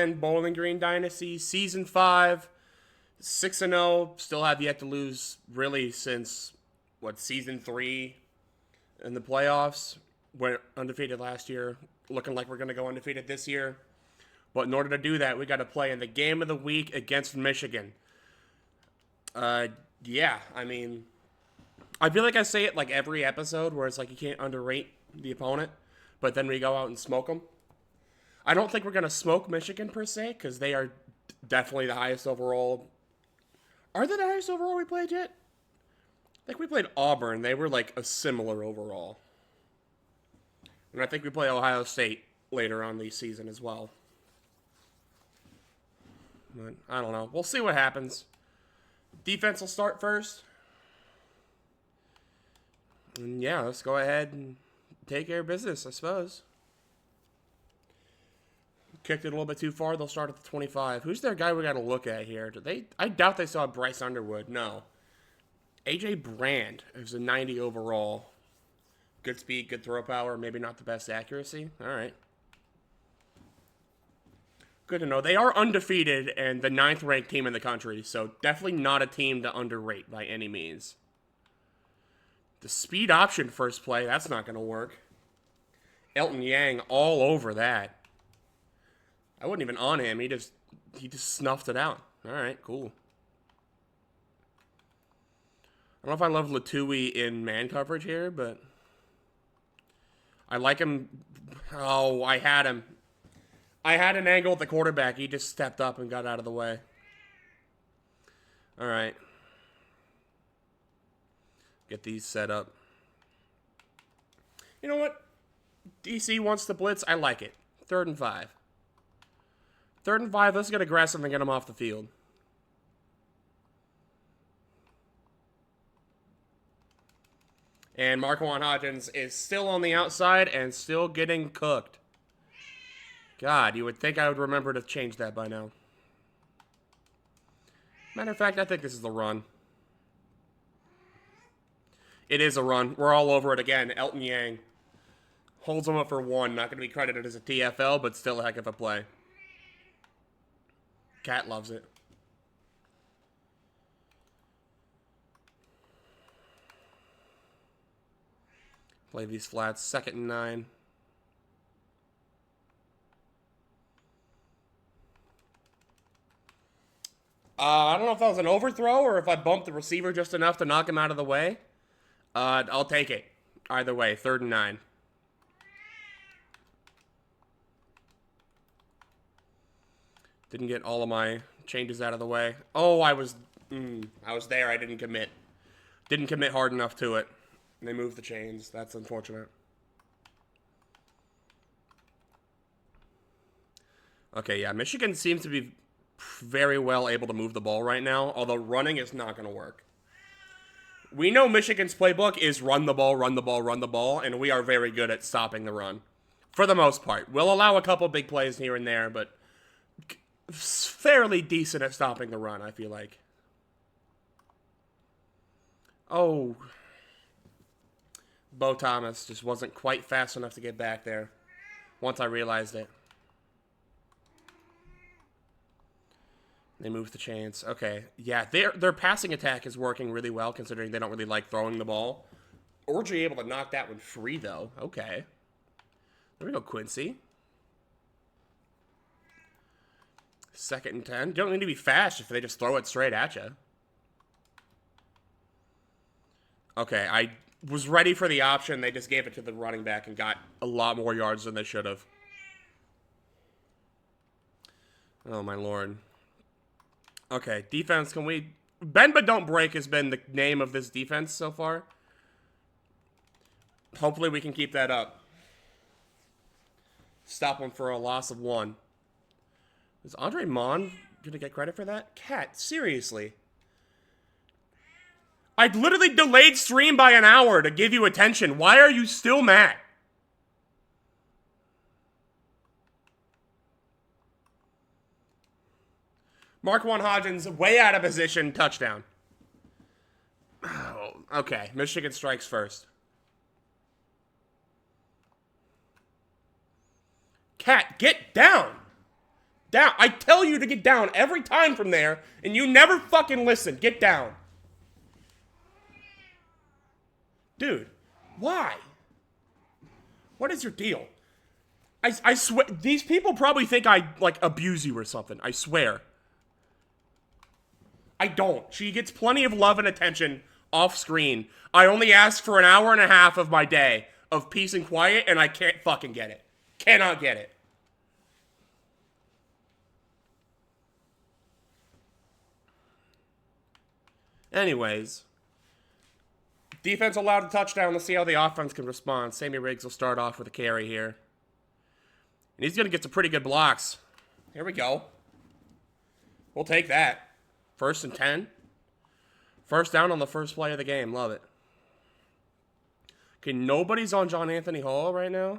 10 Bowling Green Dynasty, Season 5, 6-0. Still have yet to lose, really, since, Season 3 in the playoffs. Went undefeated last year. Looking like we're going to go undefeated this year. But in order to do that, we got to play in the game of the week against Michigan. Yeah, I mean, I feel like I say it like every episode where it's like you can't underrate the opponent, but then we go out and smoke them. I don't think we're going to smoke Michigan per se, because they are definitely the highest overall. Are they the highest overall we played yet? I think we played Auburn. They were like a similar overall. And I think we play Ohio State later on the season as well. But I don't know. We'll see what happens. Defense will start first. And yeah, let's go ahead and take care of business, I suppose. Kicked it a little bit too far. They'll start at the 25. Who's their guy we got to look at here? I doubt they saw Bryce Underwood. No. AJ Brand is a 90 overall. Good speed, good throw power. Maybe not the best accuracy. All right. Good to know. They are undefeated and the 9th ranked team in the country, so definitely not a team to underrate by any means. The speed option first play, that's not going to work. Elton Yang all over that. I wasn't even on him. He just snuffed it out. All right, cool. I don't know if I love Latui in man coverage here, but I like him. Oh, I had him. I had an angle at the quarterback. He just stepped up and got out of the way. All right. Get these set up. You know what? DC wants to blitz. I like it. 3rd and 5. 3rd and 5. Let's get aggressive and get him off the field. And Marquand Hodgins is still on the outside and still getting cooked. God, you would think I would remember to change that by now. Matter of fact, I think this is the run. It is a run. We're all over it again. Elton Yang holds him up for 1. Not going to be credited as a TFL, but still a heck of a play. Cat loves it. Play these flats. 2nd and 9. I don't know if that was an overthrow or if I bumped the receiver just enough to knock him out of the way. I'll take it. Either way, 3rd and 9. Didn't get all of my changes out of the way. Oh, I was there. I didn't commit. Didn't commit hard enough to it. And they moved the chains. That's unfortunate. Okay, yeah. Michigan seems to be very well able to move the ball right now, although running is not going to work. We know Michigan's playbook is run the ball, run the ball, run the ball, and we are very good at stopping the run. For the most part. We'll allow a couple big plays here and there, but fairly decent at stopping the run, I feel like. Oh. Bo Thomas just wasn't quite fast enough to get back there once I realized it. They moved the chains. Okay. Yeah, their passing attack is working really well, considering they don't really like throwing the ball. Orgy able to knock that one free, though. Okay. There we go, Quincy. 2nd and 10. You don't need to be fast if they just throw it straight at you. Okay, I was ready for the option. They just gave it to the running back and got a lot more yards than they should have. Oh, my Lord. Okay, defense, can we... Bend but don't break has been the name of this defense so far. Hopefully we can keep that up. Stop them for a loss of 1. Is Andre Mon going to get credit for that? Cat, seriously. I literally delayed stream by an hour to give you attention. Why are you still mad? Marquand Hodgins, way out of position, touchdown. Oh, okay, Michigan strikes first. Cat, get down! down. I tell you to get down every time from there, and you never fucking listen. Get down. Dude, why? What is your deal? I swear, these people probably think I, like, abuse you or something. I swear. I don't. She gets plenty of love and attention off screen. I only ask for an hour and a half of my day of peace and quiet, and I can't fucking get it. Cannot get it. Anyways. Defense allowed a touchdown. Let's see how the offense can respond. Sammy Riggs will start off with a carry here. And he's going to get some pretty good blocks. Here we go. We'll take that. 1st and 10. First down on the first play of the game. Love it. Okay, nobody's on John Anthony Hall right now.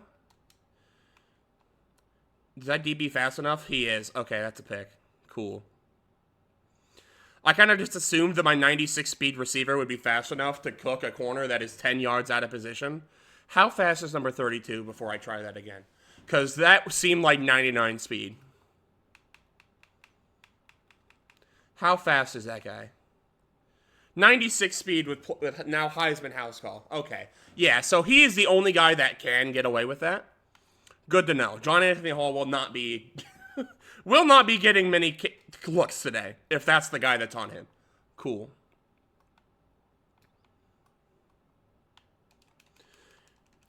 Is that DB fast enough? He is. Okay, that's a pick. Cool. I kind of just assumed that my 96 speed receiver would be fast enough to cook a corner that is 10 yards out of position. How fast is number 32 before I try that again? Because that seemed like 99 speed. How fast is that guy? 96 speed with now Heisman house call. Okay. Yeah, so he is the only guy that can get away with that. Good to know. John Anthony Hall will not be getting many looks today if that's the guy that's on him. Cool.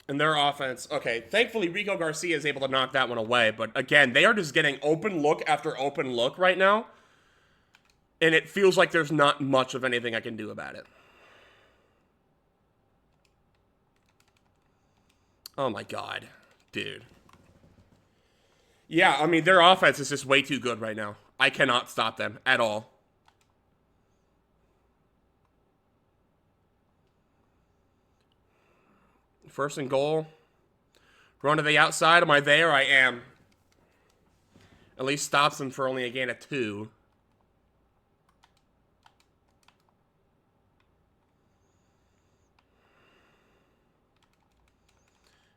And their offense, okay, thankfully Rico Garcia is able to knock that one away, but again, they are just getting open look after open look right now, and it feels like there's not much of anything I can do about it. Oh my god, dude. Yeah, I mean, their offense is just way too good right now. I cannot stop them at all. First and goal. Run to the outside. Am I there? I am. At least stops them for only a gain of 2.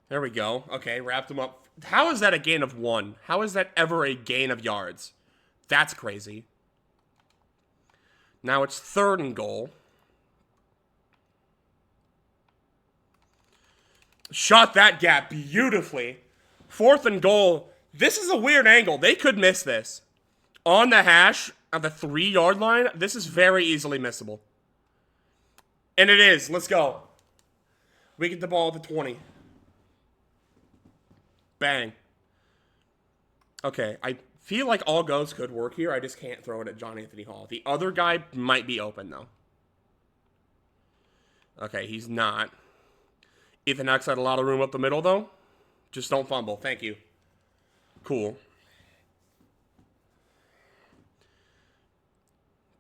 There we go. Okay, wrapped him up. How is that a gain of 1? How is that ever a gain of yards? That's crazy. Now it's 3rd and goal. Shot that gap beautifully. 4th and goal. This is a weird angle. They could miss this. On the hash, at the 3-yard line, this is very easily missable. And it is. Let's go. We get the ball at the 20. Bang. Okay, I feel like all goes could work here. I just can't throw it at John Anthony Hall. The other guy might be open, though. Okay, he's not. Ethan X had a lot of room up the middle, though. Just don't fumble. Thank you. Cool.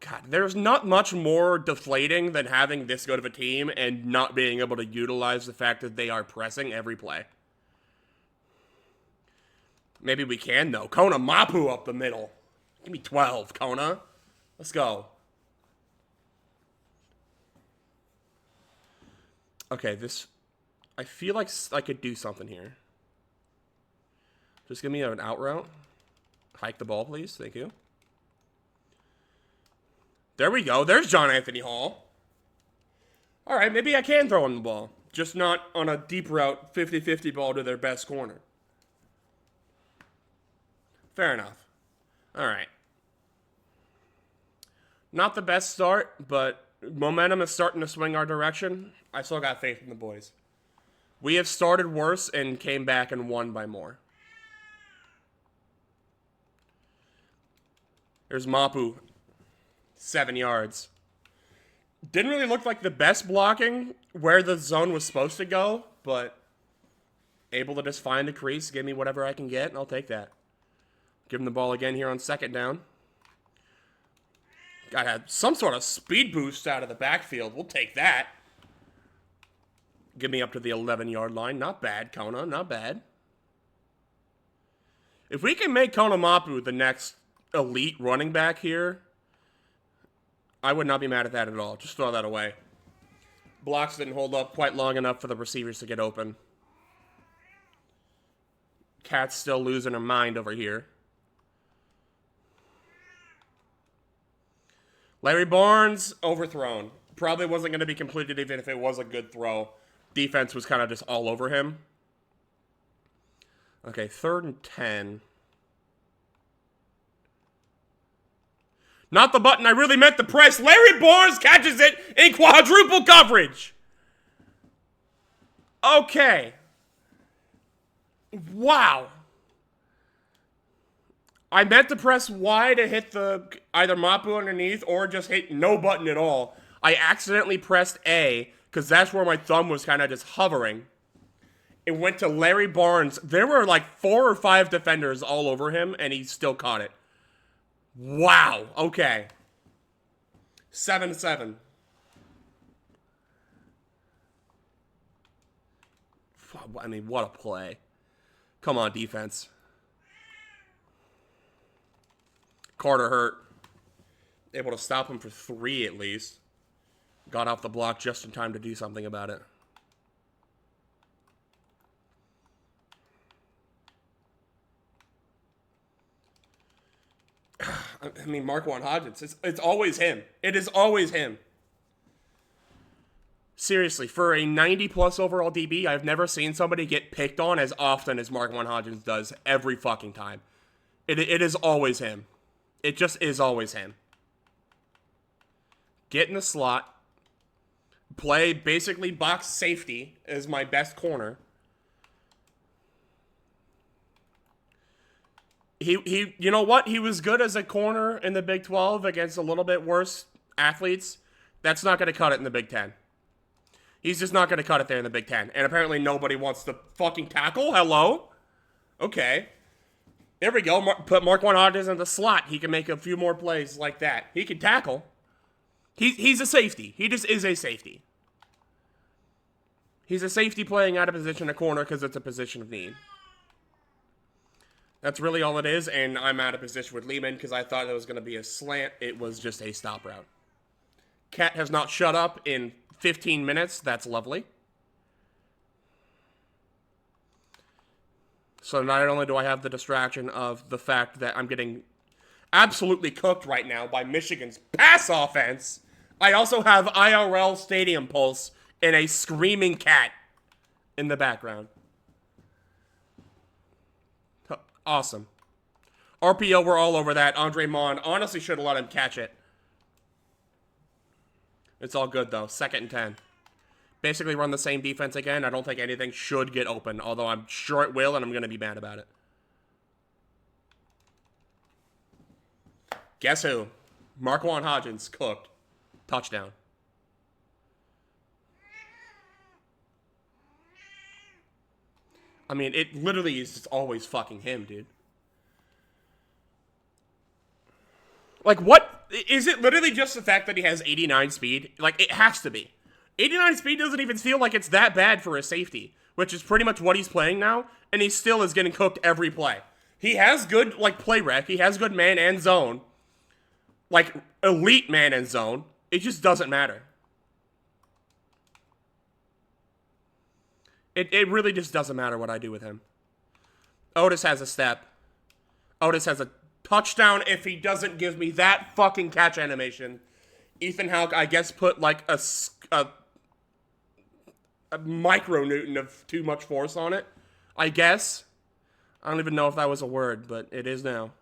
God, there's not much more deflating than having this good of a team and not being able to utilize the fact that they are pressing every play. Maybe we can, though. Kona Mapu up the middle. Give me 12, Kona. Let's go. Okay, this... I feel like I could do something here. Just give me an out route. Hike the ball, please. Thank you. There we go. There's John Anthony Hall. All right, maybe I can throw him the ball. Just not on a deep route 50-50 ball to their best corner. Fair enough. All right. Not the best start, but momentum is starting to swing our direction. I still got faith in the boys. We have started worse and came back and won by more. There's Mapu. 7 yards. Didn't really look like the best blocking where the zone was supposed to go, but able to just find a crease, give me whatever I can get, and I'll take that. Give him the ball again here on 2nd down. Gotta have some sort of speed boost out of the backfield. We'll take that. Give me up to the 11-yard line. Not bad, Kona. Not bad. If we can make Kona Mapu the next elite running back here, I would not be mad at that at all. Just throw that away. Blocks didn't hold up quite long enough for the receivers to get open. Cat's still losing her mind over here. Larry Barnes, overthrown. Probably wasn't going to be completed even if it was a good throw. Defense was kind of just all over him. Okay, 3rd and 10. Not the button, I really meant to press. Larry Barnes catches it in quadruple coverage. Okay. Wow. I meant to press Y to hit the either Mapu underneath or just hit no button at all. I accidentally pressed A because that's where my thumb was kind of just hovering. It went to Larry Barnes. There were like 4 or 5 defenders all over him, and he still caught it. Wow. Okay. 7-7. I mean, what a play. Come on, defense. Carter hurt. Able to stop him for 3 at least. Got off the block just in time to do something about it. I mean, Marquand Hodgins. It's always him. It is always him. Seriously, for a 90-plus overall DB, I've never seen somebody get picked on as often as Marquand Hodgins does every fucking time. It is always him. It just is always him. Get in the slot. Play basically box safety as my best corner. He you know what? He was good as a corner in the Big 12 against a little bit worse athletes. That's not going to cut it in the Big 10. He's just not going to cut it there in the Big 10. And apparently nobody wants to fucking tackle. Hello? Okay. There we go. Put Marquand Hodgins in the slot. He can make a few more plays like that. He can tackle. He's a safety. He just is a safety. He's a safety playing out of position a corner because it's a position of need. That's really all it is, and I'm out of position with Lehman because I thought it was going to be a slant. It was just a stop route. Cat has not shut up in 15 minutes. That's lovely. So not only do I have the distraction of the fact that I'm getting absolutely cooked right now by Michigan's pass offense, I also have IRL Stadium Pulse and a screaming cat in the background. Awesome. RPO, we're all over that. Andre Mon honestly should have let him catch it. It's all good, though. 2nd and 10. Basically run the same defense again. I don't think anything should get open, although I'm sure it will, and I'm going to be mad about it. Guess who? Marquand Hodgins cooked. Touchdown. I mean, it literally is just always fucking him, dude. Like, what? Is it literally just the fact that he has 89 speed? Like, it has to be. 89 speed doesn't even feel like it's that bad for a safety, which is pretty much what he's playing now, and he still is getting cooked every play. He has good, like, play rec. He has good man and zone. Like, elite man and zone. It just doesn't matter. It really just doesn't matter what I do with him. Otis has a step. Otis has a touchdown if he doesn't give me that fucking catch animation. Ethan Houck, I guess, put like a micronewton of too much force on it. I guess. I don't even know if that was a word, but it is now.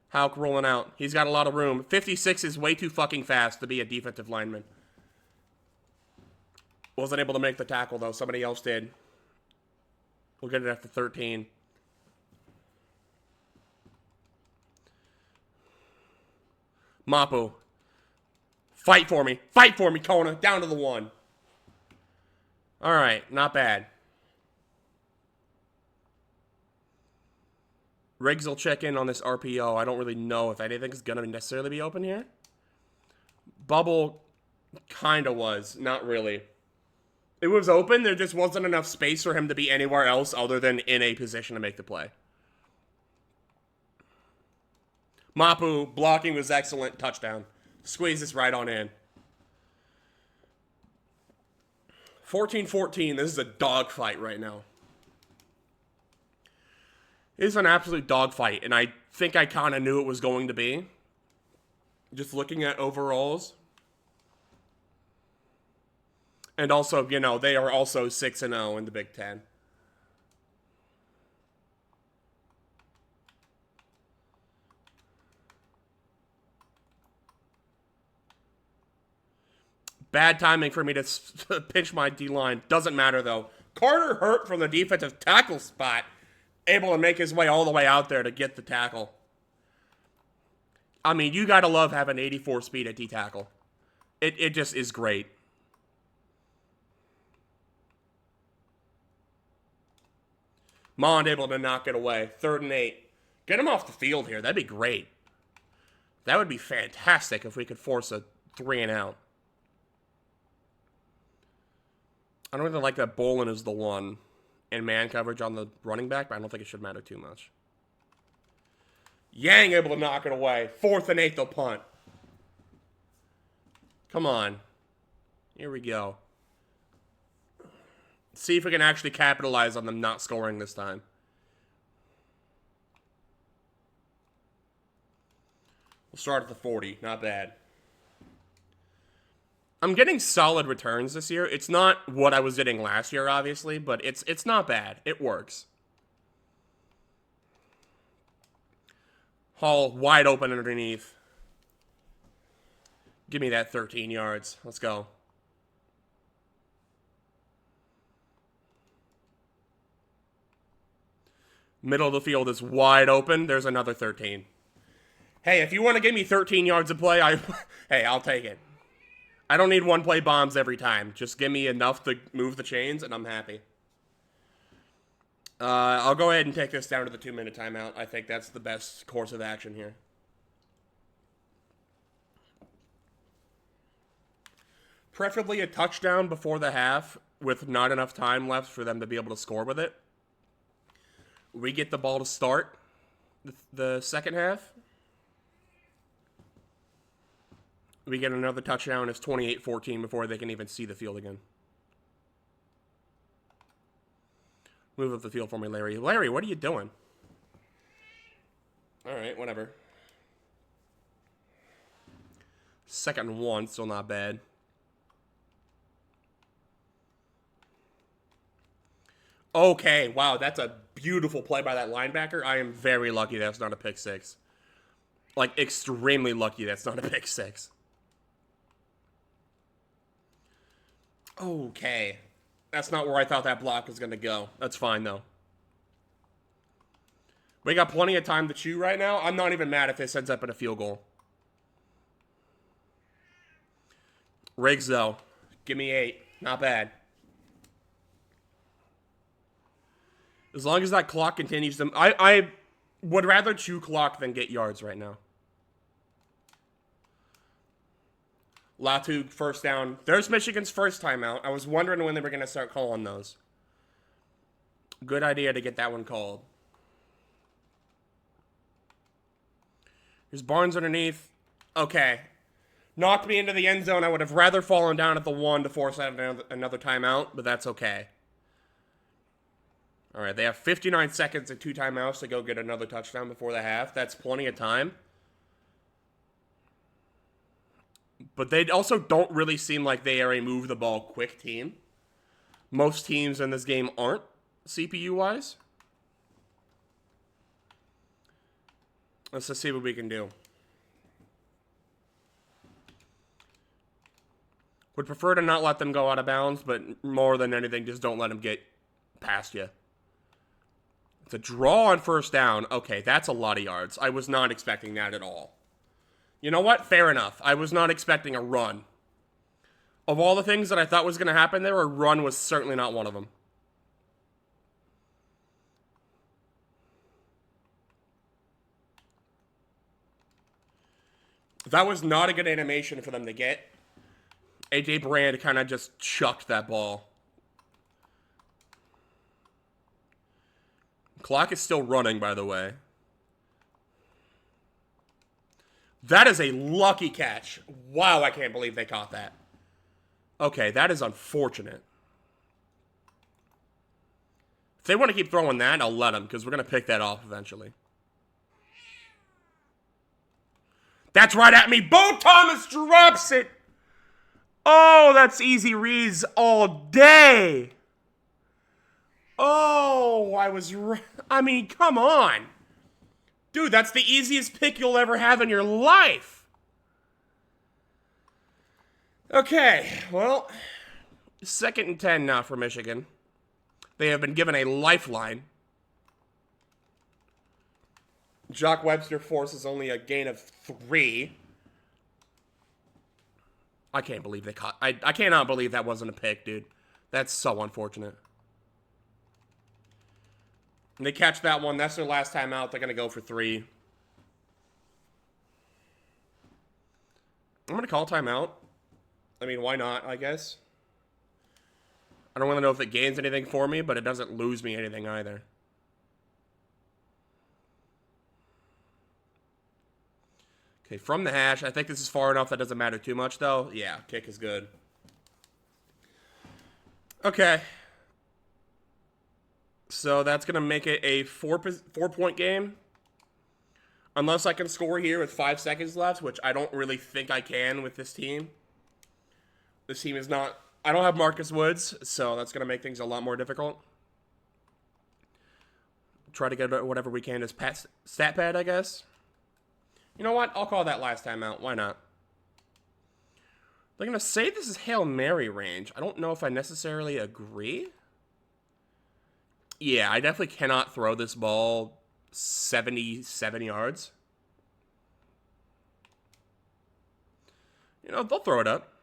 Houck rolling out. He's got a lot of room. 56 is way too fucking fast to be a defensive lineman. Wasn't able to make the tackle, though. Somebody else did. We'll get it after 13. Mapu. Fight for me. Fight for me, Kona. Down to the 1. All right. Not bad. Riggs will check in on this RPO. I don't really know if anything's going to necessarily be open here. Bubble kind of was. Not really. It was open. There just wasn't enough space for him to be anywhere else other than in a position to make the play. Mapu, blocking was excellent. Touchdown. Squeeze this right on in. 14-14. This is a dogfight right now. It is an absolute dogfight, and I think I kind of knew it was going to be. Just looking at overalls. And also, you know, they are also 6-0 in the Big Ten. Bad timing for me to pinch my D-line. Doesn't matter, though. Carter Hurt from the defensive tackle spot. Able to make his way all the way out there to get the tackle. I mean, you gotta love having 84 speed at D-tackle. It just is great. Mond able to knock it away. 3rd and 8. Get him off the field here. That'd be great. That would be fantastic if we could force a 3 and out. I don't really like that Bolin is the one in man coverage on the running back, but I don't think it should matter too much. Yang able to knock it away. 4th and 8, they'll punt. Come on. Here we go. See if we can actually capitalize on them not scoring this time. We'll start at the 40. Not bad. I'm getting solid returns this year. It's not what I was getting last year, obviously, but it's not bad. It works. Hall wide open underneath. Give me that 13 yards. Let's go. Middle of the field is wide open. There's another 13. Hey, if you want to give me 13 yards of play, hey, I'll take it. I don't need one-play bombs every time. Just give me enough to move the chains, and I'm happy. I'll go ahead and take this down to the 2-minute timeout. I think that's the best course of action here. Preferably a touchdown before the half with not enough time left for them to be able to score with it. We get the ball to start the second half. We get another touchdown. It's 28-14 before they can even see the field again. Move up the field for me, Larry. Larry, what are you doing? All right, whatever. 2nd and 1, still not bad. Okay, wow, that's a beautiful play by that linebacker. I am very lucky that's not a pick 6. Like, extremely lucky that's not a pick 6. Okay. That's not where I thought that block was going to go. That's fine, though. We got plenty of time to chew right now. I'm not even mad if this ends up in a field goal. Riggs, though. Give me 8. Not bad. As long as that clock continues to... I would rather chew clock than get yards right now. Latu, first down. There's Michigan's first timeout. I was wondering when they were going to start calling those. Good idea to get that one called. Here's Barnes underneath. Okay. Knocked me into the end zone. I would have rather fallen down at the 1 to force out another timeout, but that's okay. All right, they have 59 seconds and 2 timeouts to go get another touchdown before the half. That's plenty of time. But they also don't really seem like they are a move-the-ball-quick team. Most teams in this game aren't, CPU-wise. Let's just see what we can do. Would prefer to not let them go out of bounds, but more than anything, just don't let them get past you. It's a draw on first down. Okay, that's a lot of yards. I was not expecting that at all. You know what? Fair enough. I was not expecting a run. Of all the things that I thought was going to happen there, a run was certainly not one of them. That was not a good animation for them to get. AJ Brand kind of just chucked that ball. Clock is still running, by the way. That is a lucky catch. Wow, I can't believe they caught that. Okay, that is unfortunate. If they want to keep throwing that, I'll let them, because we're going to pick that off eventually. That's right at me. Bo Thomas drops it. Oh, that's easy reads all day. Oh, I mean, come on. Dude, that's the easiest pick you'll ever have in your life. Okay, well, 2nd and 10 now for Michigan. They have been given a lifeline. Jock Webster forces only a gain of 3. I can't believe they caught. I cannot believe that wasn't a pick, dude. That's so unfortunate. And they catch that one. That's their last time out. They're going to go for 3. I'm going to call timeout. I mean, why not, I guess. I don't want to know if it gains anything for me, but it doesn't lose me anything either. Okay, from the hash. I think this is far enough that doesn't matter too much, though. Yeah, kick is good. Okay. So that's going to make it a 4-point game. Unless I can score here with 5 seconds left, which I don't really think I can with this team. This team is not... I don't have Marcus Woods, so that's going to make things a lot more difficult. Try to get whatever we can as stat pad, I guess. You know what? I'll call that last time out. Why not? They're going to say this is Hail Mary range. I don't know if I necessarily agree. Yeah, I definitely cannot throw this ball 77 yards. You know, they'll throw it up.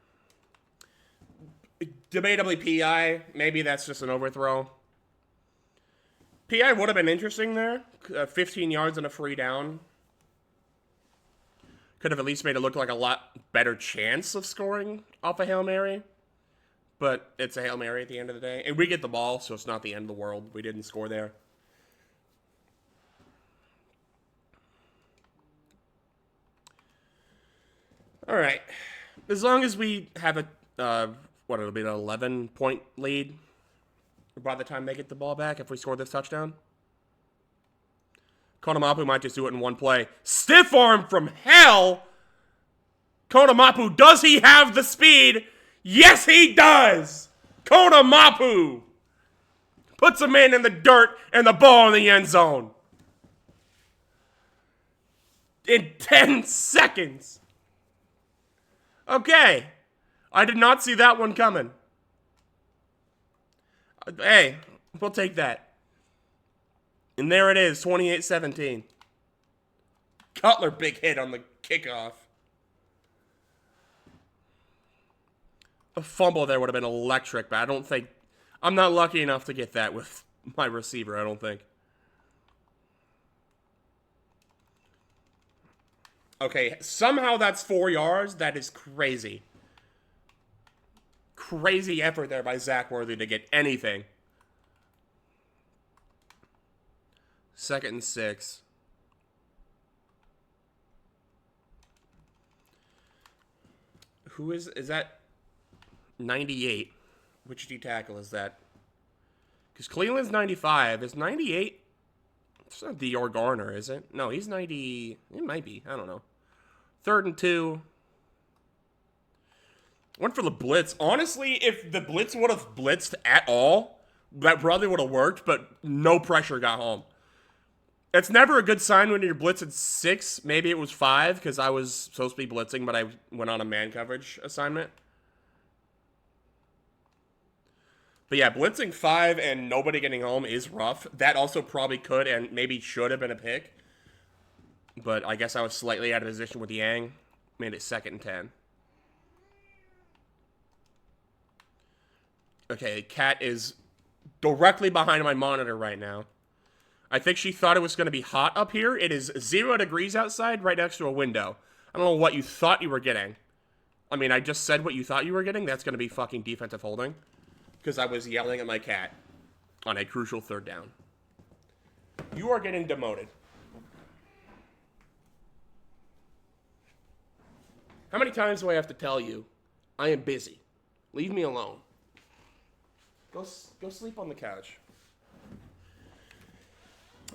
Debatably PI. Maybe that's just an overthrow. PI would have been interesting there. 15 yards and a free down. Could have at least made it look like a lot better chance of scoring off a Hail Mary. But it's a Hail Mary at the end of the day. And we get the ball, so it's not the end of the world. We didn't score there. All right. As long as we have a, it'll be an 11-point lead by the time they get the ball back if we score this touchdown. Konamapu might just do it in one play. Stiff arm from hell! Konamapu, does he have the speed? Yes, he does! Konamapu puts a man in the dirt and the ball in the end zone. In 10 seconds. Okay. I did not see that one coming. Hey, we'll take that. And there it is, 28-17. Cutler, big hit on the kickoff. A fumble there would have been electric, but I don't think... I'm not lucky enough to get that with my receiver, I don't think. Okay, somehow that's 4 yards. That is crazy. Crazy effort there by Zach Worthy to get anything. 2nd and 6. Who is that? 98. Which D tackle is that? Because Cleveland's 95. Is 98? It's not Dior Garner, is it? No, he's 90. It might be. I don't know. 3rd and 2. Went for the blitz. Honestly, if the blitz would have blitzed at all, that probably would have worked, but no pressure got home. It's never a good sign when you're blitzing 6. Maybe it was 5 because I was supposed to be blitzing, but I went on a man coverage assignment. But yeah, blitzing 5 and nobody getting home is rough. That also probably could and maybe should have been a pick. But I guess I was slightly out of position with Yang. Made it 2nd and 10. Okay, Kat is directly behind my monitor right now. I think she thought it was going to be hot up here. It is 0 degrees outside right next to a window. I don't know what you thought you were getting. I mean, I just said what you thought you were getting. That's going to be fucking defensive holding. Because I was yelling at my cat on a crucial 3rd down. You are getting demoted. How many times do I have to tell you, I am busy. Leave me alone. Go sleep on the couch.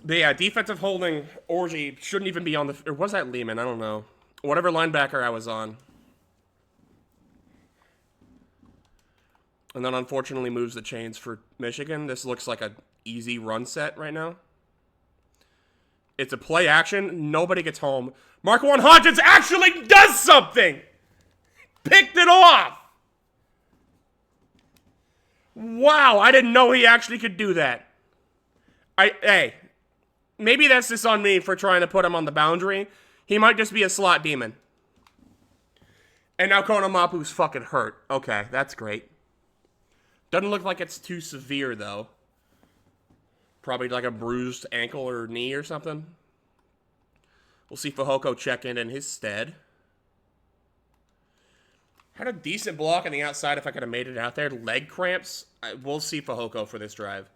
But yeah, defensive holding, Orji shouldn't even be on the... Or was that Lehman? I don't know. Whatever linebacker I was on. And then unfortunately moves the chains for Michigan. This looks like an easy run set right now. It's a play action. Nobody gets home. Marquand Hodgins actually does something! Picked it off! Wow, I didn't know he actually could do that. Hey, maybe that's just on me for trying to put him on the boundary. He might just be a slot demon. And now Konamapu's fucking hurt. Okay, that's great. Doesn't look like it's too severe, though. Probably like a bruised ankle or knee or something. We'll see Fehoko check in his stead. Had a decent block on the outside if I could have made it out there. Leg cramps. We'll see Fehoko for this drive.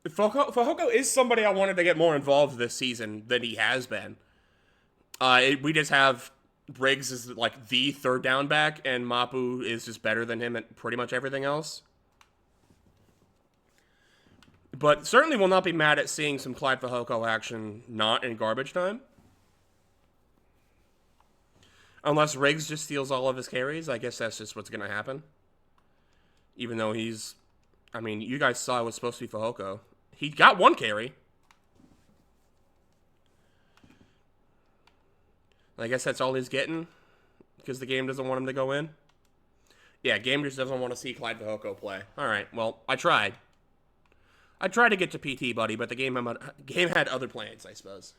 Fehoko is somebody I wanted to get more involved this season than he has been. We just have Riggs is like the third down back, and Mapu is just better than him at pretty much everything else. But certainly will not be mad at seeing some Clyde Fehoko action not in garbage time. Unless Riggs just steals all of his carries, I guess that's just what's going to happen. Even though he's... I mean, you guys saw it was supposed to be Fehoko. He got one carry. I guess that's all he's getting. Because the game doesn't want him to go in. Yeah, game just doesn't want to see Clyde Fehoko play. Alright, well, I tried. I tried to get to PT, buddy, but the game had other plans, I suppose.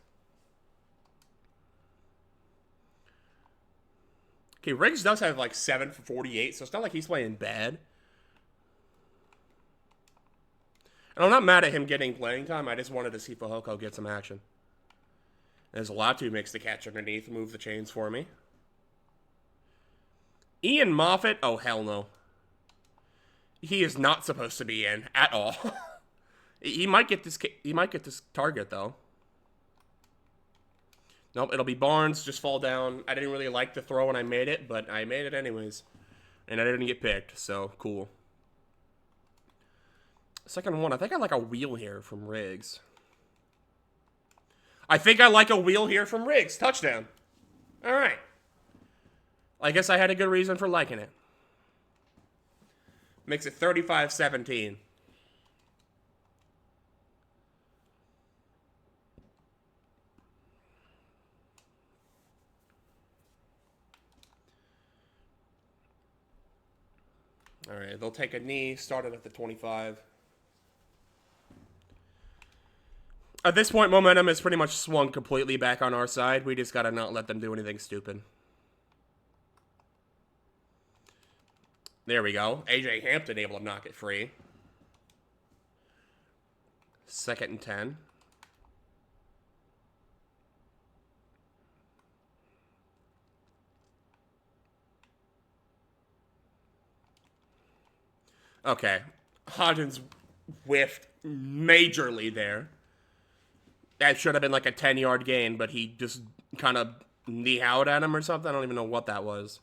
Okay, Riggs does have like 7 for 48, so it's not like he's playing bad. And I'm not mad at him getting playing time. I just wanted to see Fehoko get some action. As Latu makes the catch underneath, move the chains for me. Ian Moffett? Oh, hell no. He is not supposed to be in at all. He might get this target, though. Nope, it'll be Barnes, just fall down. I didn't really like the throw when I made it, but I made it anyways. And I didn't get picked, so cool. Second one, I think I like a wheel here from Riggs. I think I like a wheel here from Riggs. Touchdown. All right. I guess I had a good reason for liking it. Makes it 35-17. All right, they'll take a knee, started at the 25. At this point, momentum has pretty much swung completely back on our side. We just got to not let them do anything stupid. There we go. AJ Hampton able to knock it free. 2nd and 10. Okay. Hodgins whiffed majorly there. That should have been like a 10-yard gain, but he just kind of knee-howed at him or something. I don't even know what that was.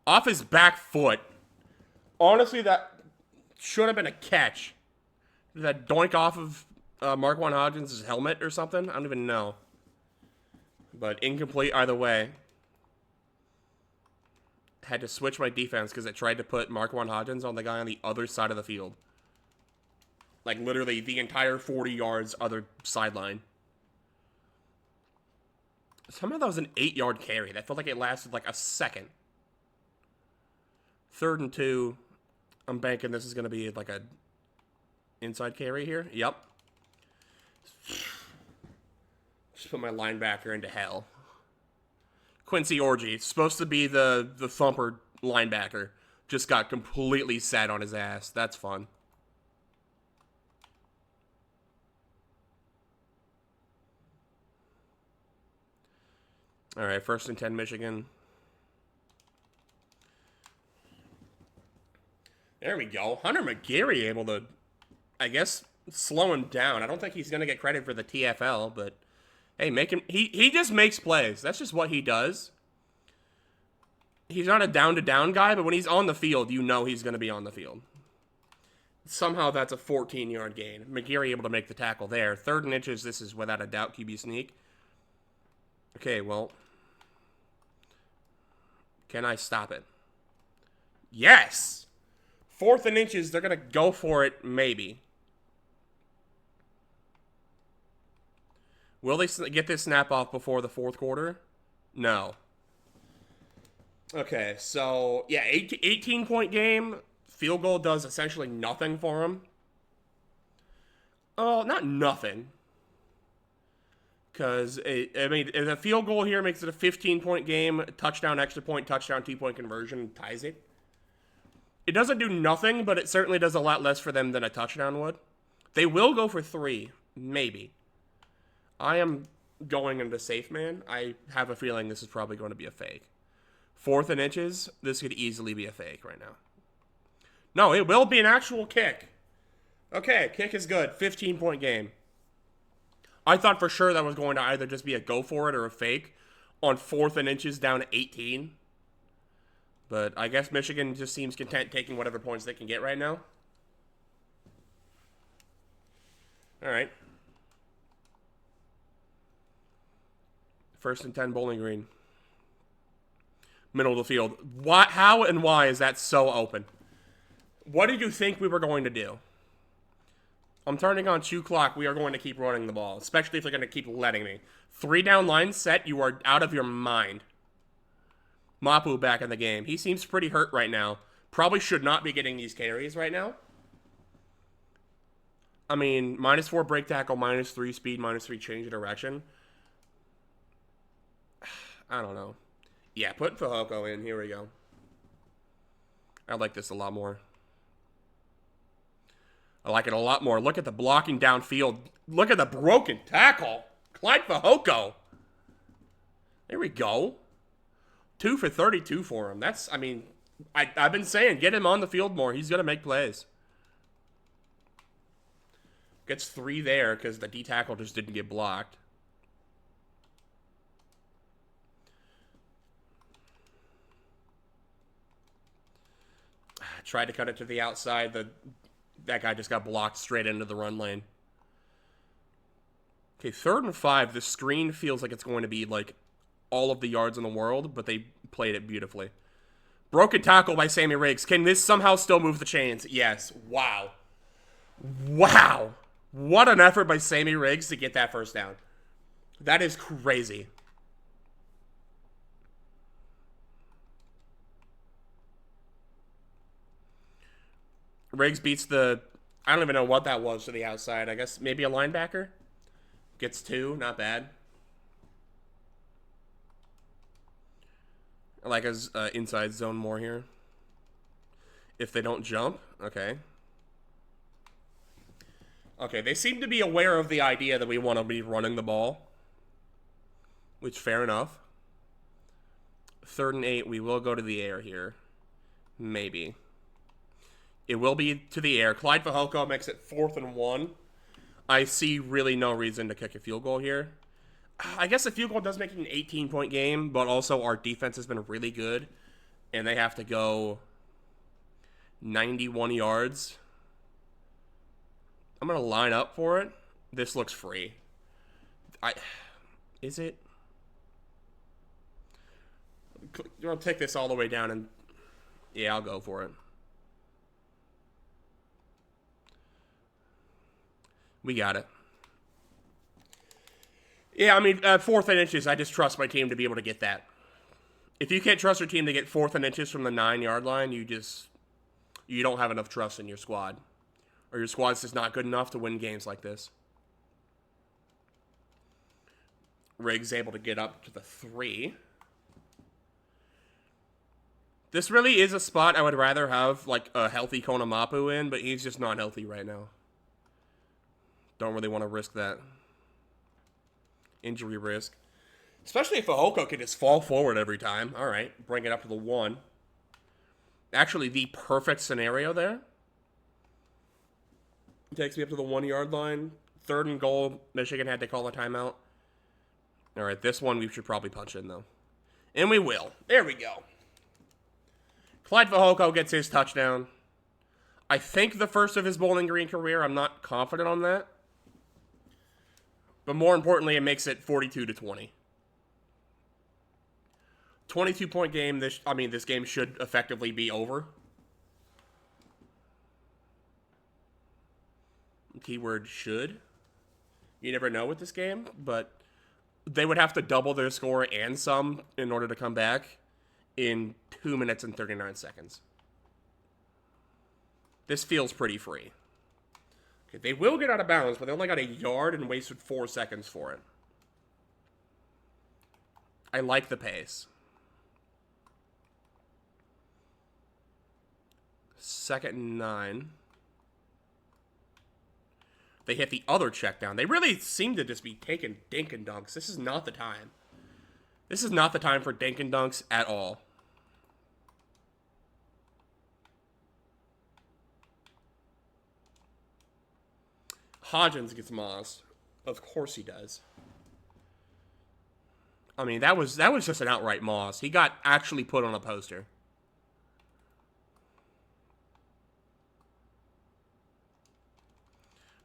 Off his back foot. Honestly, that should have been a catch. Did that doink off of Marquand Hodgins' helmet or something? I don't even know. But incomplete either way. Had to switch my defense because I tried to put Marquand Hodgins on the guy on the other side of the field. Like, literally the entire 40 yards other sideline. Somehow that was an 8-yard carry. That felt like it lasted like a second. 3rd and 2. I'm banking this is going to be like a inside carry here. Yep. Just put my linebacker into hell. Quincy Orgy, supposed to be the thumper linebacker, just got completely sat on his ass. That's fun. All right, 1st and 10, Michigan. There we go. Hunter McGarry able to, I guess, slow him down. I don't think he's going to get credit for the TFL, but hey, make him. He just makes plays. That's just what he does. He's not a down-to-down guy, but when he's on the field, you know he's going to be on the field. Somehow that's a 14-yard gain. McGeary able to make the tackle there. 3rd and inches, this is without a doubt QB sneak. Okay, well. Can I stop it? Yes! 4th and inches, they're going to go for it, maybe. Will they get this snap off before the 4th quarter? No. Okay, so, yeah, 18-point game. Field goal does essentially nothing for him. Oh, not nothing. Because, the field goal here makes it a 15-point game. Touchdown, extra point, touchdown, 2-point conversion, ties it. It doesn't do nothing, but it certainly does a lot less for them than a touchdown would. They will go for 3, maybe. I am going into safe man. I have a feeling this is probably going to be a fake. 4th and inches, this could easily be a fake right now. No, it will be an actual kick. Okay, kick is good. 15-point game. I thought for sure that was going to either just be a go for it or a fake on 4th and inches down to 18. But I guess Michigan just seems content taking whatever points they can get right now. All right. 1st and 10, Bowling Green. Middle of the field. How and why is that so open? What did you think we were going to do? I'm turning on 2 clock. We are going to keep running the ball, especially if they're going to keep letting me. 3 down line set. You are out of your mind. Mapu back in the game. He seems pretty hurt right now. Probably should not be getting these carries right now. I mean, -4 break tackle, -3 speed, -3 change of direction. I don't know. Yeah, put Fehoko in. Here we go. I like this a lot more. I like it a lot more. Look at the blocking downfield. Look at the broken tackle. Clyde Fehoko. There we go. 2 for 32 for him. That's, I mean, I've been saying, get him on the field more. He's going to make plays. Gets 3 there because the D tackle just didn't get blocked. Tried to cut it to the outside. That guy just got blocked straight into the run lane. Okay, 3rd and 5. The screen feels like it's going to be like all of the yards in the world, but they played it beautifully. Broken tackle by Sammy Riggs. Can this somehow still move the chains? Yes. Wow. Wow. What an effort by Sammy Riggs to get that 1st down. That is crazy. Riggs beats the... I don't even know what that was to the outside. I guess maybe a linebacker? Gets 2. Not bad. I like his inside zone more here. If they don't jump. Okay. Okay, they seem to be aware of the idea that we want to be running the ball. Which, fair enough. 3rd and 8, we will go to the air here. Maybe. It will be to the air. Clyde Fehoko makes it 4th and 1. I see really no reason to kick a field goal here. I guess a field goal does make it an 18-point game, but also our defense has been really good, and they have to go 91 yards. I'm going to line up for it. This looks free. Is it? I'll take this all the way down, and yeah, I'll go for it. We got it. Yeah, I mean, 4th and inches, I just trust my team to be able to get that. If you can't trust your team to get 4th and inches from the 9-yard line, you don't have enough trust in your squad. Or your squad's just not good enough to win games like this. Riggs able to get up to the 3. This really is a spot I would rather have, like, a healthy Konamapu in, but he's just not healthy right now. Don't really want to risk that. Injury risk. Especially if Fehoko can just fall forward every time. All right, bring it up to the 1. Actually, the perfect scenario there. Takes me up to the 1-yard line. 3rd and goal. Michigan had to call a timeout. All right, this one we should probably punch in, though. And we will. There we go. Clyde Fehoko gets his touchdown. I think the first of his Bowling Green career. I'm not confident on that. But more importantly, it makes it 42-20. 22-point game. This game should effectively be over. Keyword should. You never know with this game, but they would have to double their score and some in order to come back in 2 minutes and 39 seconds. This feels pretty free. Okay, they will get out of bounds, but they only got a yard and wasted 4 seconds for it. I like the pace. 2nd and 9. They hit the other check down. They really seem to just be taking dink and dunks. This is not the time. This is not the time for dink and dunks at all. Hodgins gets mossed. Of course he does. I mean, that was just an outright moss. He got actually put on a poster.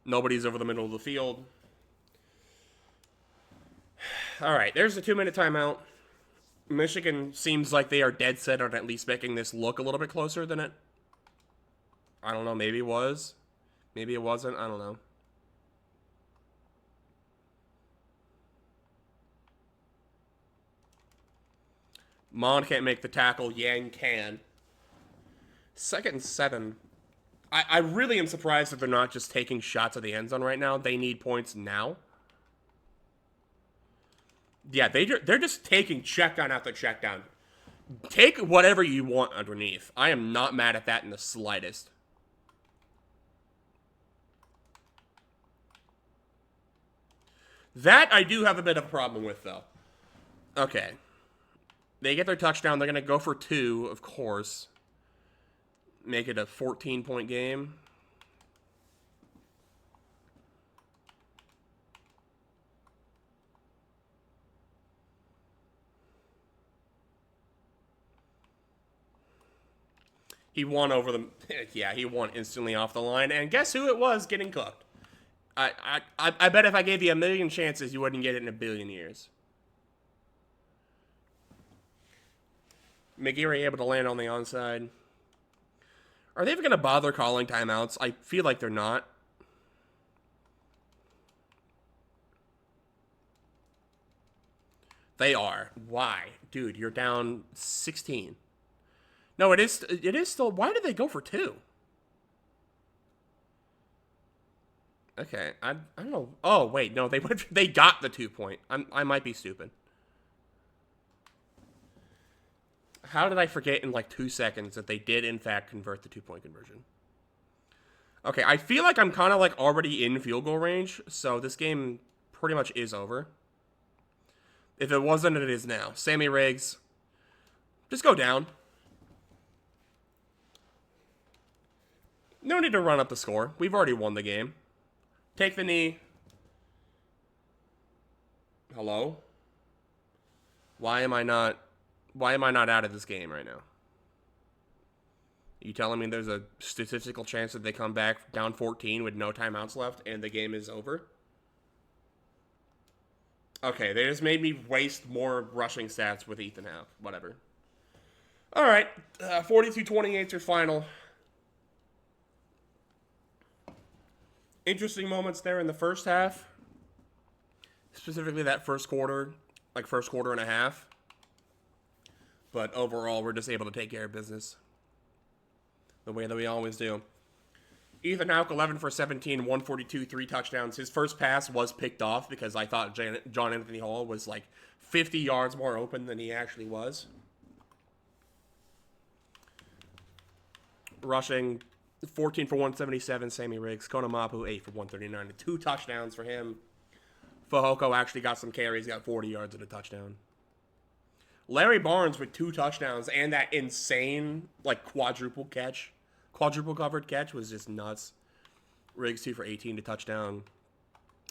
Nobody's over the middle of the field. All right, there's a 2-minute timeout. Michigan seems like they are dead set on at least making this look a little bit closer than it. I don't know, maybe it was. Maybe it wasn't, I don't know. Mon can't make the tackle, Yang can. 2nd and 7. I really am surprised that they're not just taking shots at the end zone right now. They need points now. Yeah, they're just taking check down after check down. Take whatever you want underneath. I am not mad at that in the slightest. That I do have a bit of a problem with, though. Okay. They get their touchdown. They're going to go for 2, of course. Make it a 14-point game. He won over them. Yeah, he won instantly off the line. And guess who it was getting cooked? I bet if I gave you a million chances, you wouldn't get it in a billion years. McGeary able to land on the onside. Are they even going to bother calling timeouts? I feel like they're not. They are. Why? Dude, you're down 16. No, it is still... Why did they go for 2? Okay, I don't know. Oh, wait, no, they got the 2-point. I might be stupid. How did I forget in like 2 seconds that they did, in fact, convert the 2-point conversion? Okay, I feel like I'm kind of like already in field goal range, so this game pretty much is over. If it wasn't, it is now. Sammy Riggs, just go down. No need to run up the score. We've already won the game. Take the knee. Hello? Why am I not out of this game right now? You telling me there's a statistical chance that they come back down 14 with no timeouts left and the game is over? Okay, they just made me waste more rushing stats with Ethan Houck. Whatever. All right, 42-28 your final. Interesting moments there in the first half. Specifically that first quarter, like first quarter and a half. But overall, we're just able to take care of business the way that we always do. Ethan Houck, 11 for 17, 142, 3 touchdowns. His first pass was picked off because I thought John Anthony Hall was like 50 yards more open than he actually was. Rushing, 14 for 177, Sammy Riggs. Kona Mapu, 8 for 139. 2 touchdowns for him. Fehoko actually got some carries, got 40 yards and a touchdown. Larry Barnes with 2 touchdowns and that insane, like, quadruple covered catch was just nuts. Riggs 2 for 18 to touchdown.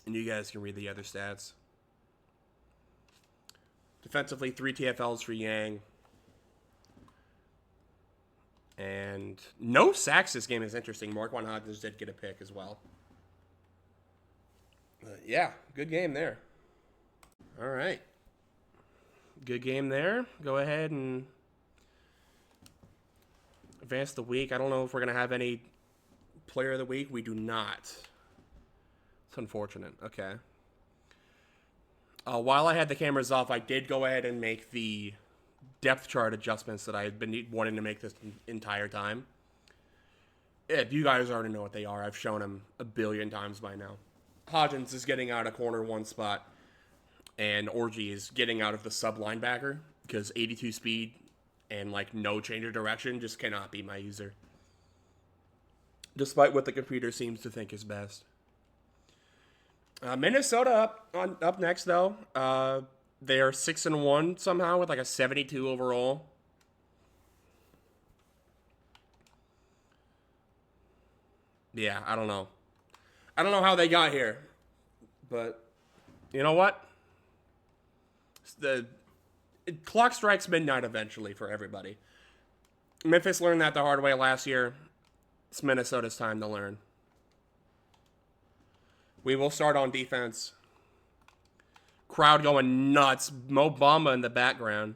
And you guys can read the other stats. Defensively, 3 TFLs for Yang. And no sacks this game is interesting. Marquand Hodgins did get a pick as well. Yeah, good game there. All right. Good game there. Go ahead and advance the week. I don't know if we're going to have any player of the week. We do not. It's unfortunate. Okay. While I had the cameras off, I did go ahead and make the depth chart adjustments that I had been wanting to make this entire time. Yeah, you guys already know what they are. I've shown them a billion times by now. Hodgins is getting out of corner one spot, and Orgy is getting out of the sub linebacker because 82 speed and like no change of direction just cannot be my user. Despite what the computer seems to think is best. Minnesota up next though. They are 6-1 somehow with like a 72 overall. Yeah, I don't know. I don't know how they got here, but you know what? The clock strikes midnight eventually for everybody. Memphis learned that the hard way last year. It's Minnesota's time to learn. We will start on defense. Crowd going nuts. Mo Bamba in the background.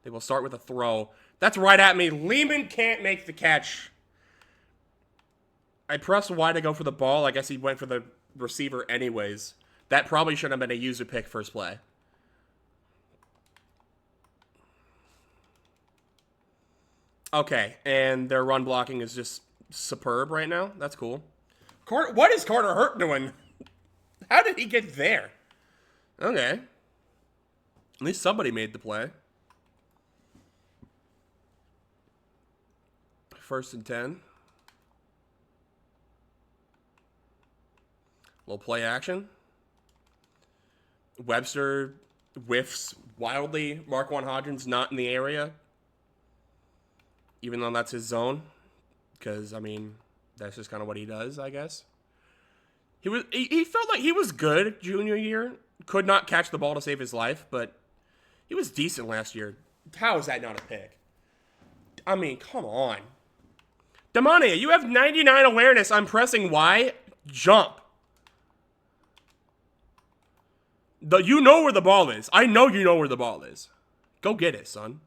They will start with a throw. That's right at me. Lehman can't make the catch. I pressed Y to go for the ball. I guess he went for the receiver anyways. That probably should have been a user pick first play. Okay, and their run blocking is just superb right now. That's cool. What is Carter Hurt doing? How did he get there? Okay. At least somebody made the play. 1st and 10. Little play action. Webster whiffs wildly. Marquand Hodgins not in the area. Even though that's his zone. Because, I mean, that's just kind of what he does, I guess. He felt like he was good junior year. Could not catch the ball to save his life, but he was decent last year. How is that not a pick? I mean, come on. Damania, you have 99 awareness. I'm pressing Y. Jump. You know where the ball is. I know you know where the ball is. Go get it, son.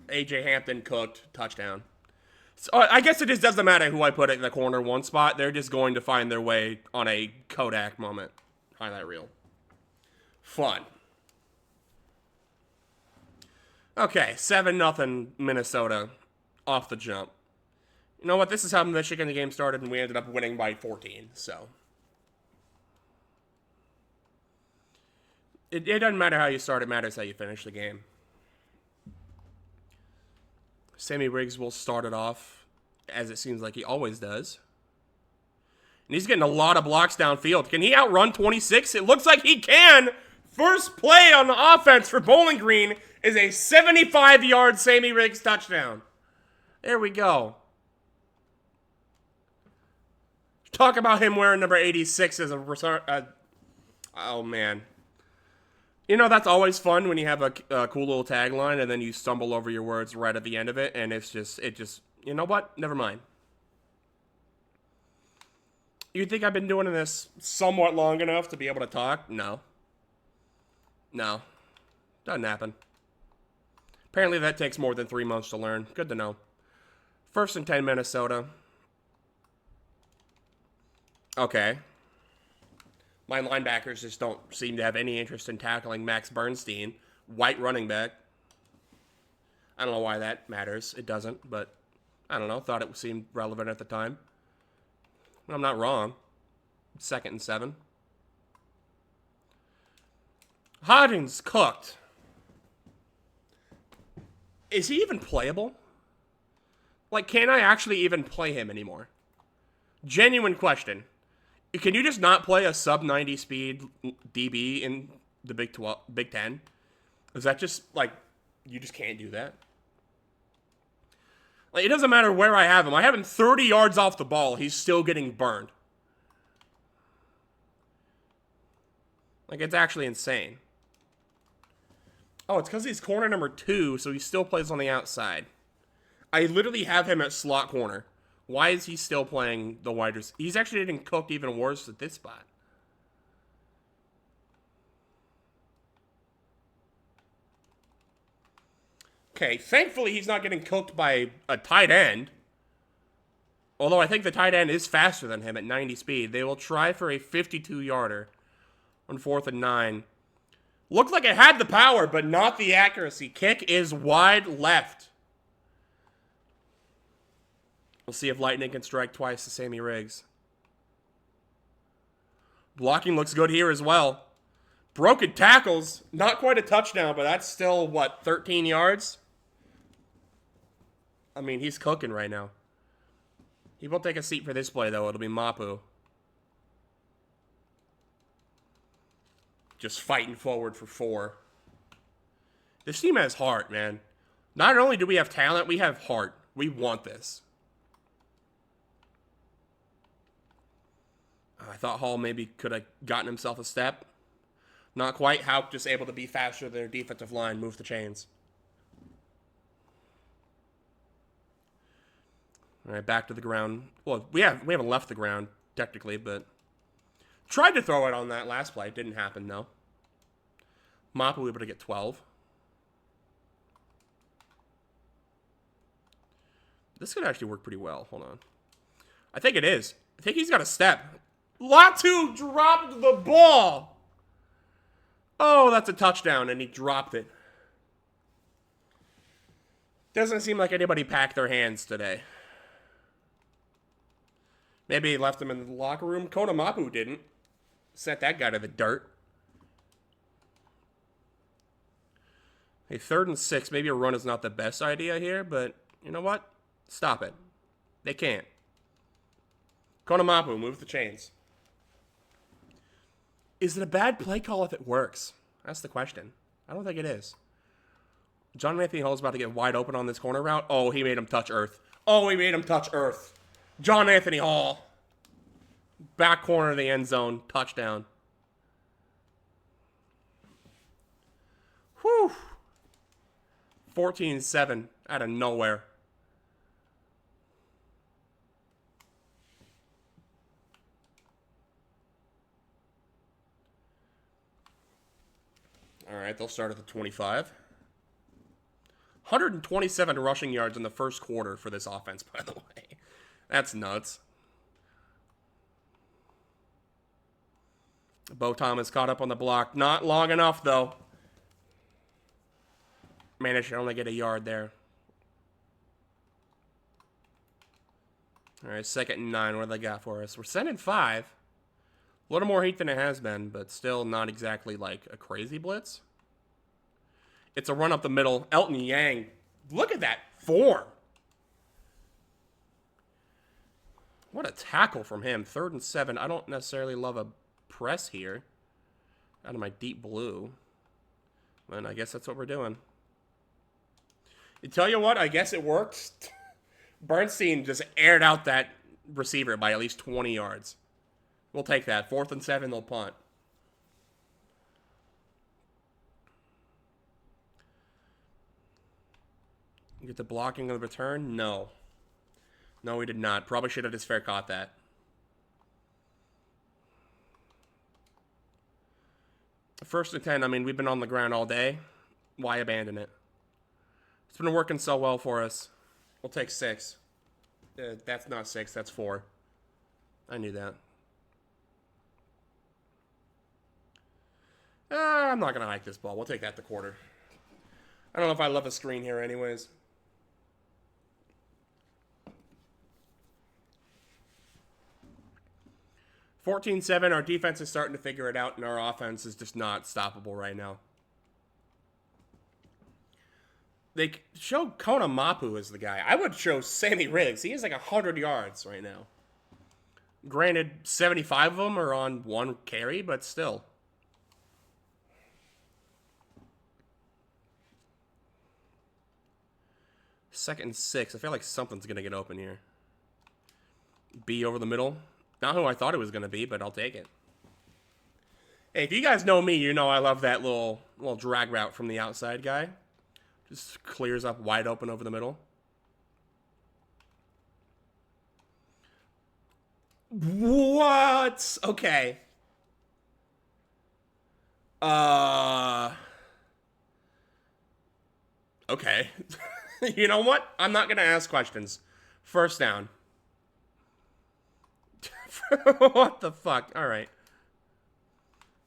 AJ Hampton cooked. Touchdown. So, I guess it just doesn't matter who I put in the corner one spot. They're just going to find their way on a Kodak moment. Highlight reel. Fun. Okay, 7-0 Minnesota off the jump. You know what? This is how the Michigan game started, and we ended up winning by 14, so. It doesn't matter how you start, it matters how you finish the game. Sammy Riggs will start it off, as it seems like he always does. And he's getting a lot of blocks downfield. Can he outrun 26? It looks like he can. First play on the offense for Bowling Green is a 75-yard Sammy Riggs touchdown. There we go. Talk about him wearing number 86 as a return. Oh, man. You know, that's always fun when you have a cool little tagline and then you stumble over your words right at the end of it, and it just, you know what? Never mind. You think I've been doing this somewhat long enough to be able to talk? No. No. Doesn't happen. Apparently that takes more than 3 months to learn. Good to know. 1st and 10 Minnesota. Okay. My linebackers just don't seem to have any interest in tackling Max Bernstein, white running back. I don't know why that matters. It doesn't, but I don't know. Thought it seemed relevant at the time. I'm not wrong. 2nd and 7. Hodgins cooked. Is he even playable? Like, can I actually even play him anymore? Genuine question. Can you just not play a sub-90 speed DB in the Big 10? Is that just, like, you just can't do that? Like, it doesn't matter where I have him. I have him 30 yards off the ball. He's still getting burned. Like, it's actually insane. Oh, it's because he's corner number 2, so he still plays on the outside. I literally have him at slot corner. Why is he still playing the wide receiver? He's actually getting cooked even worse at this spot. Okay, thankfully he's not getting cooked by a tight end. Although I think the tight end is faster than him at 90 speed. They will try for a 52-yarder on 4th and 9. Looked like it had the power, but not the accuracy. Kick is wide left. We'll see if Lightning can strike twice to Sammy Riggs. Blocking looks good here as well. Broken tackles. Not quite a touchdown, but that's still, what, 13 yards? I mean, he's cooking right now. He won't take a seat for this play, though. It'll be Mapu. Just fighting forward for 4. This team has heart, man. Not only do we have talent, we have heart. We want this. I thought Hall maybe could have gotten himself a step. Not quite. Houck just able to be faster than their defensive line, move the chains. All right, back to the ground. Well, we haven't left the ground, technically, but tried to throw it on that last play. Didn't happen, though. Mapu able to get 12. This could actually work pretty well. Hold on. I think it is. I think he's got a step. Latu dropped the ball. Oh, that's a touchdown, and he dropped it. Doesn't seem like anybody packed their hands today. Maybe he left him in the locker room. Kona Mapu didn't. Sent that guy to the dirt. Hey, 3rd and 6. Maybe a run is not the best idea here, but you know what? Stop it. They can't. Kona Mapu, move the chains. Is it a bad play call if it works? That's the question. I don't think it is. John Anthony Hall's about to get wide open on this corner route. Oh, he made him touch earth. Oh, he made him touch earth. John Anthony Hall. Back corner of the end zone. Touchdown. Whew. 14-7 out of nowhere. All right, they'll start at the 25. 127 rushing yards in the first quarter for this offense, by the way. That's nuts. Bo Thomas caught up on the block. Not long enough, though. Managed to only get a yard there. All right, 2nd and 9. What do they got for us? We're sending 5. A little more heat than it has been, but still not exactly like a crazy blitz. It's a run up the middle. Elton Yang. Look at that form. What a tackle from him. 3rd and 7. I don't necessarily love a press here. Out of my deep blue. And I guess that's what we're doing. You tell you what, I guess it worked. Bernstein just aired out that receiver by at least 20 yards. We'll take that. 4th and 7, they'll punt. Get the blocking of the return? No. No, we did not. Probably should have just fair caught that. First and 10, I mean, we've been on the ground all day. Why abandon it? It's been working so well for us. We'll take 6. That's not 6, that's 4. I knew that. I'm not going to hike this ball. We'll take that to quarter. I don't know if I love a screen here anyways. (14-7). Our defense is starting to figure it out, and our offense is just not stoppable right now. They show Kona Mapu as the guy. I would show Sammy Riggs. He has like 100 yards right now. Granted, 75 of them are on 1 carry, but still. Second and 6. I feel like something's going to get open here. B over the middle. Not who I thought it was going to be, but I'll take it. Hey, if you guys know me, you know I love that little drag route from the outside guy. Just clears up wide open over the middle. What? Okay. Uh. Okay. You know what? I'm not gonna ask questions. First down. What the fuck? All right.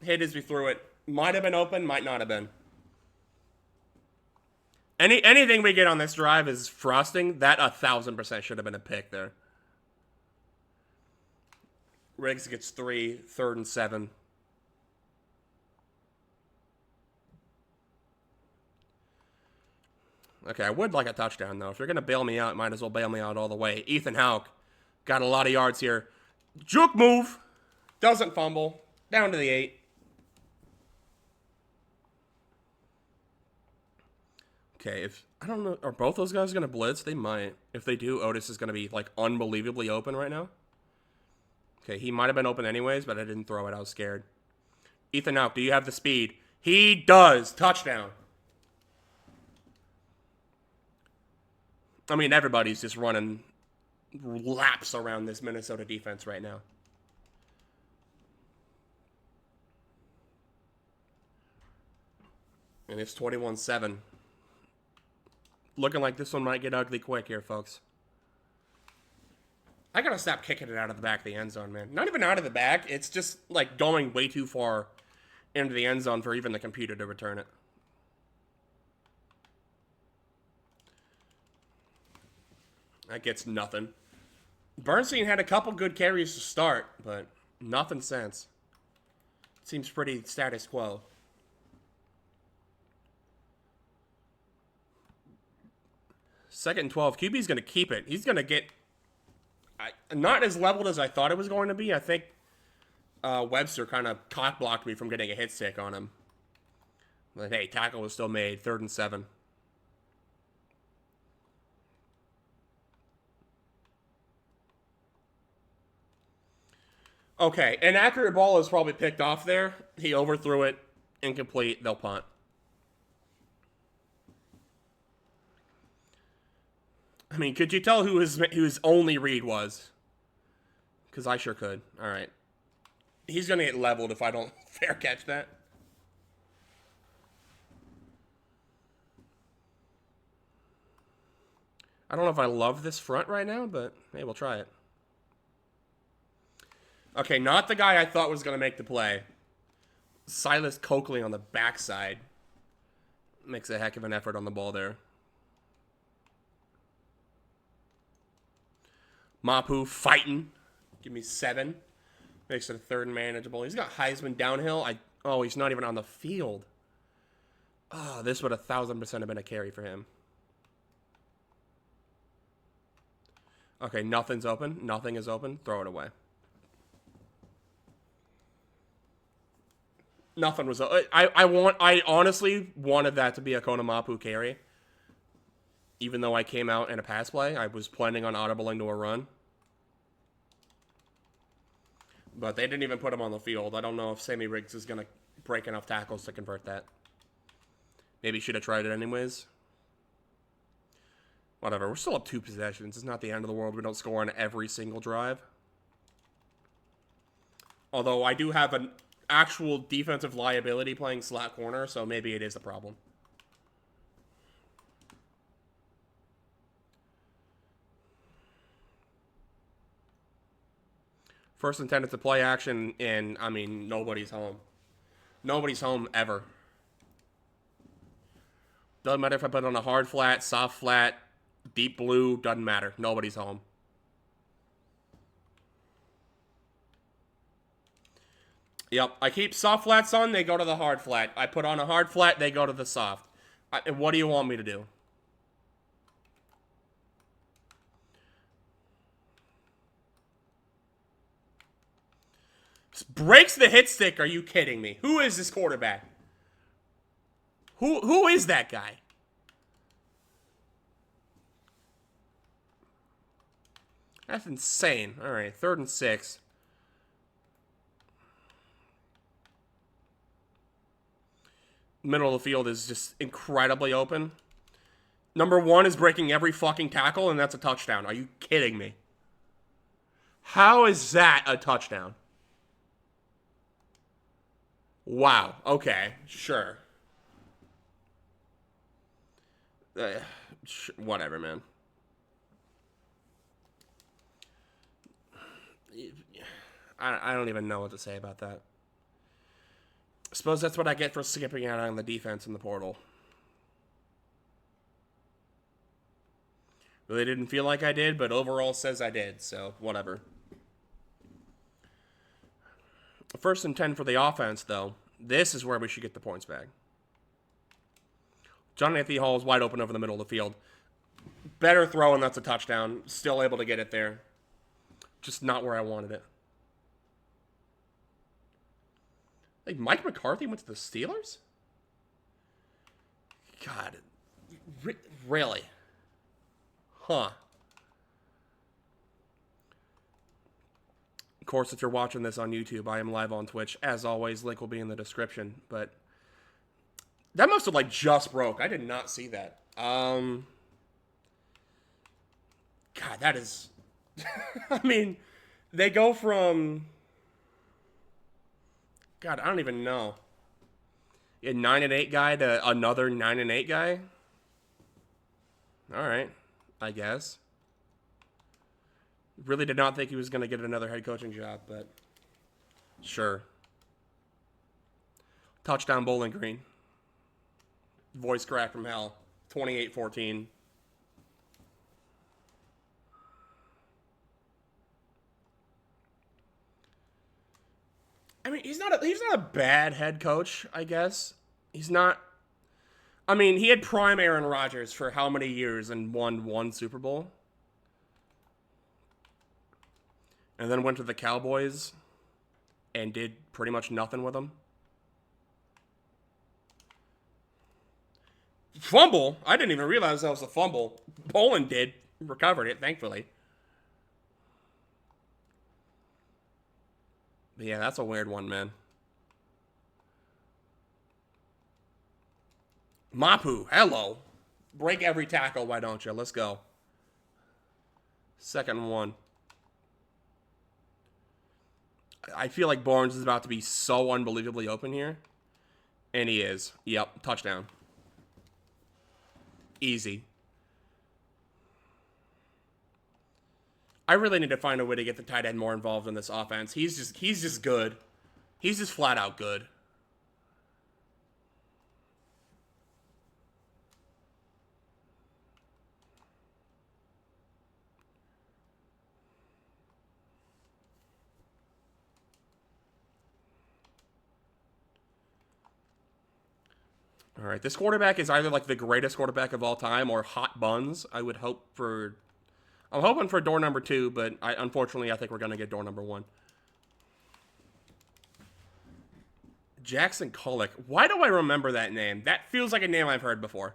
Hit as we threw it. Might have been open. Might not have been. Anything we get on this drive is frosting. That 1,000% should have been a pick there. Riggs gets 3, 3rd and 7. Okay, I would like a touchdown, though. If you're going to bail me out, might as well bail me out all the way. Ethan Houck got a lot of yards here. Juke move. Doesn't fumble. Down to the 8. Okay, if I don't know, are both those guys going to blitz? They might. If they do, Otis is going to be, like, unbelievably open right now. Okay, he might have been open anyways, but I didn't throw it. I was scared. Ethan Houck, do you have the speed? He does. Touchdown. I mean, everybody's just running laps around this Minnesota defense right now. And it's 21-7. Looking like this one might get ugly quick here, folks. I gotta stop kicking it out of the back of the end zone, man. Not even out of the back. It's just, like, going way too far into the end zone for even the computer to return it. That gets nothing. Bernstein had a couple good carries to start, but nothing since. Seems pretty status quo. Second and 12. QB's going to keep it. He's going to get not as leveled as I thought it was going to be. I think Webster kind of cock blocked me from getting a hit stick on him. But hey, tackle was still made. 3rd and 7. Okay, an accurate ball is probably picked off there. He overthrew it. Incomplete. They'll punt. I mean, could you tell who his only read was? Because I sure could. All right. He's going to get leveled if I don't fair catch that. I don't know if I love this front right now, but hey, we'll try it. Okay, not the guy I thought was going to make the play. Silas Coakley on the backside. Makes a heck of an effort on the ball there. Mapu fighting. Give me 7. Makes it a 3rd and manageable. He's got Heisman downhill. Oh, he's not even on the field. Oh, this would 1,000% have been a carry for him. Okay, nothing's open. Nothing is open. Throw it away. Nothing was. I honestly wanted that to be a Konamapu carry. Even though I came out in a pass play, I was planning on audibling to a run. But they didn't even put him on the field. I don't know if Sammy Riggs is going to break enough tackles to convert that. Maybe should have tried it anyways. Whatever. We're still up 2 possessions. It's not the end of the world. We don't score on every single drive. Although I do have an actual defensive liability playing slot corner, so maybe it is a problem. First and 10, it's a play action, and, I mean, nobody's home. Nobody's home ever. Doesn't matter if I put on a hard flat, soft flat, deep blue, doesn't matter. Nobody's home. Yep, I keep soft flats on, they go to the hard flat. I put on a hard flat, they go to the soft. And what do you want me to do? Breaks the hit stick, are you kidding me? Who is this quarterback? Who is that guy? That's insane. All right, 3rd and 6. Middle of the field is just incredibly open. Number 1 is breaking every fucking tackle, and that's a touchdown. Are you kidding me? How is that a touchdown? Wow. Okay. Sure. Whatever, man. I don't even know what to say about that. I suppose that's what I get for skipping out on the defense in the portal. Really didn't feel like I did, but overall says I did, so whatever. First and 10 for the offense, though. This is where we should get the points back. John Anthony Hall is wide open over the middle of the field. Better throw, and that's a touchdown. Still able to get it there. Just not where I wanted it. Like, Mike McCarthy went to the Steelers? God. Really? Huh. Of course, if you're watching this on YouTube, I am live on Twitch. As always, link will be in the description. But that must have, like, just broke. I did not see that. God, that is... I mean, they go from... God, I don't even know. A 9-8 guy to another 9-8 guy? Alright, I guess. Really did not think he was going to get another head coaching job, but sure. Touchdown Bowling Green. Voice crack from hell. 28-14. I mean, he's not a bad head coach, I guess. He's not... I mean, he had prime Aaron Rodgers for how many years and won one Super Bowl? And then went to the Cowboys and did pretty much nothing with them. Fumble? I didn't even realize that was a fumble. Poland did. Recovered it, thankfully. But yeah, that's a weird one, man. Mapu, hello. Break every tackle, why don't you? Let's go. Second one. I feel like Barnes is about to be so unbelievably open here. And he is. Yep, touchdown. Easy. I really need to find a way to get the tight end more involved in this offense. He's just good. He's just flat out good. All right, this quarterback is either like the greatest quarterback of all time or hot buns. I'm hoping for door number 2, but unfortunately, I think we're going to get door number 1. Jackson Kulik. Why do I remember that name? That feels like a name I've heard before.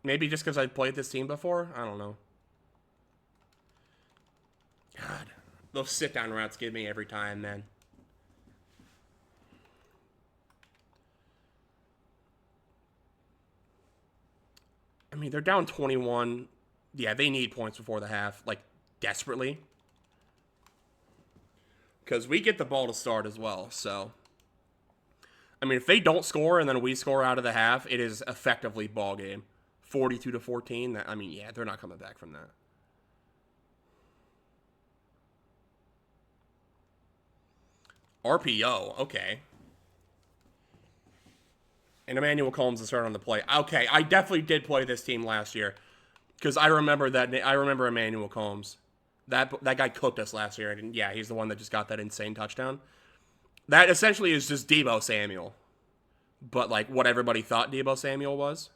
Maybe just because I played this team before? I don't know. God, those sit-down routes give me every time, man. I mean, they're down 21. Yeah, they need points before the half, like, desperately. Because we get the ball to start as well, so. I mean, if they don't score and then we score out of the half, it is effectively ball game. 42-14. I mean, yeah, they're not coming back from that. RPO, okay. And Emmanuel Combs is starting on the play. Okay, I definitely did play this team last year. Because I remember Emmanuel Combs. That guy cooked us last year. And yeah, he's the one that just got that insane touchdown. That essentially is just Deebo Samuel. But like what everybody thought Deebo Samuel was.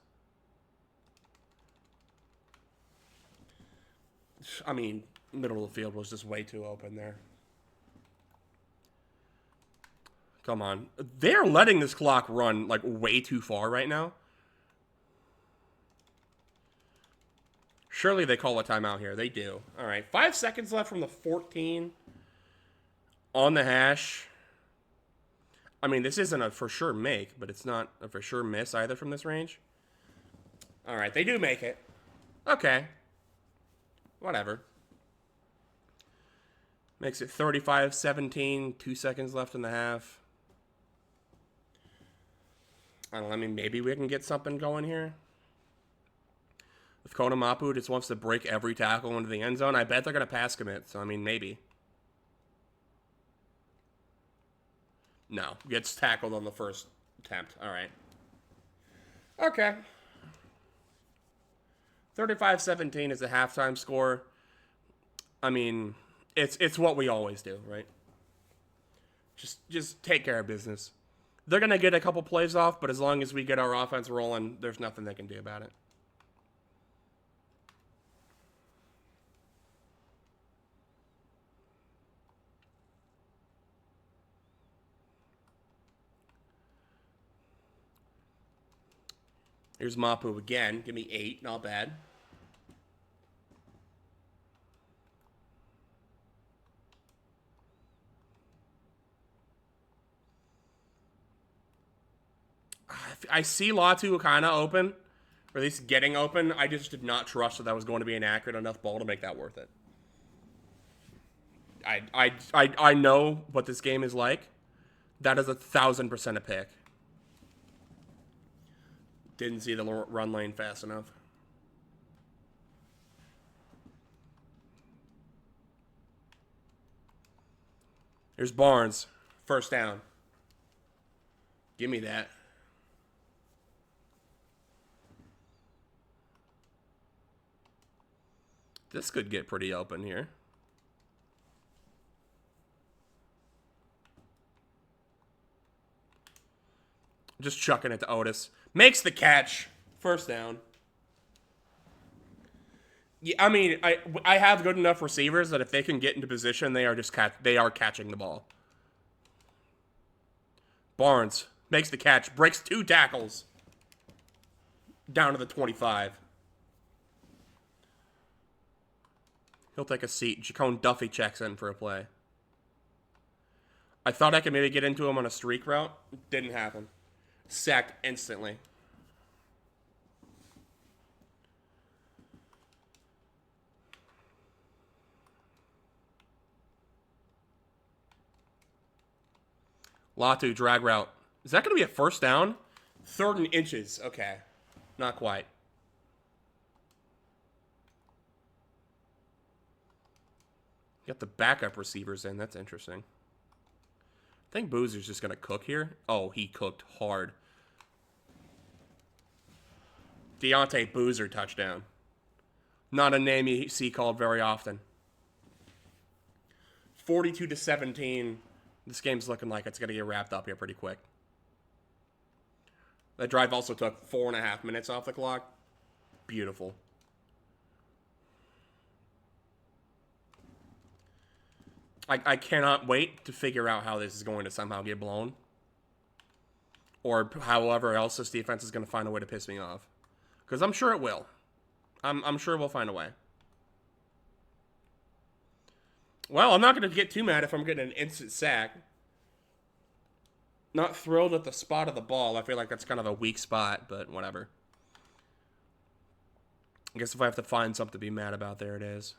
I mean, middle of the field was just way too open there. Come on. They're letting this clock run, like, way too far right now. Surely they call a timeout here. They do. All right. 5 seconds left from the 14. On the hash. I mean, this isn't a for sure make, but it's not a for sure miss either from this range. All right, they do make it. Okay. Whatever. Makes it 35-17, 2 seconds left in the half. I don't know, I mean, maybe we can get something going here. If Kona Mapu just wants to break every tackle into the end zone, I bet they're going to pass commit, so I mean, maybe. No, gets tackled on the first attempt. All right. Okay. 35-17 is the halftime score. I mean, it's what we always do, right? Just take care of business. They're going to get a couple plays off, but as long as we get our offense rolling, there's nothing they can do about it. Here's Mapu again. Give me 8. Not bad. I see Latu kind of open, or at least getting open. I just did not trust that was going to be an accurate enough ball to make that worth it. I know what this game is like. That is 1,000% a pick. Didn't see the run lane fast enough. Here's Barnes. First down. Give me that. This could get pretty open here. Just chucking it to Otis. Makes the catch. First down. Yeah, I mean, I have good enough receivers that if they can get into position, they are catching the ball. Barnes makes the catch. Breaks 2 tackles. Down to the 25. He'll take a seat. Jacone Duffy checks in for a play. I thought I could maybe get into him on a streak route. Didn't happen. Sacked instantly. Latu drag route. Is that going to be a first down? 3rd and inches. Okay. Not quite. Got the backup receivers in. That's interesting. I think Boozer's just going to cook here. Oh, he cooked hard. Deontay Boozer touchdown. Not a name you see called very often. 42-17. This game's looking like it's going to get wrapped up here pretty quick. That drive also took 4.5 minutes off the clock. Beautiful. I cannot wait to figure out how this is going to somehow get blown. Or however else this defense is going to find a way to piss me off. Because I'm sure it will. I'm sure we'll find a way. Well, I'm not going to get too mad if I'm getting an instant sack. Not thrilled at the spot of the ball. I feel like that's kind of a weak spot, but whatever. I guess if I have to find something to be mad about, there it is.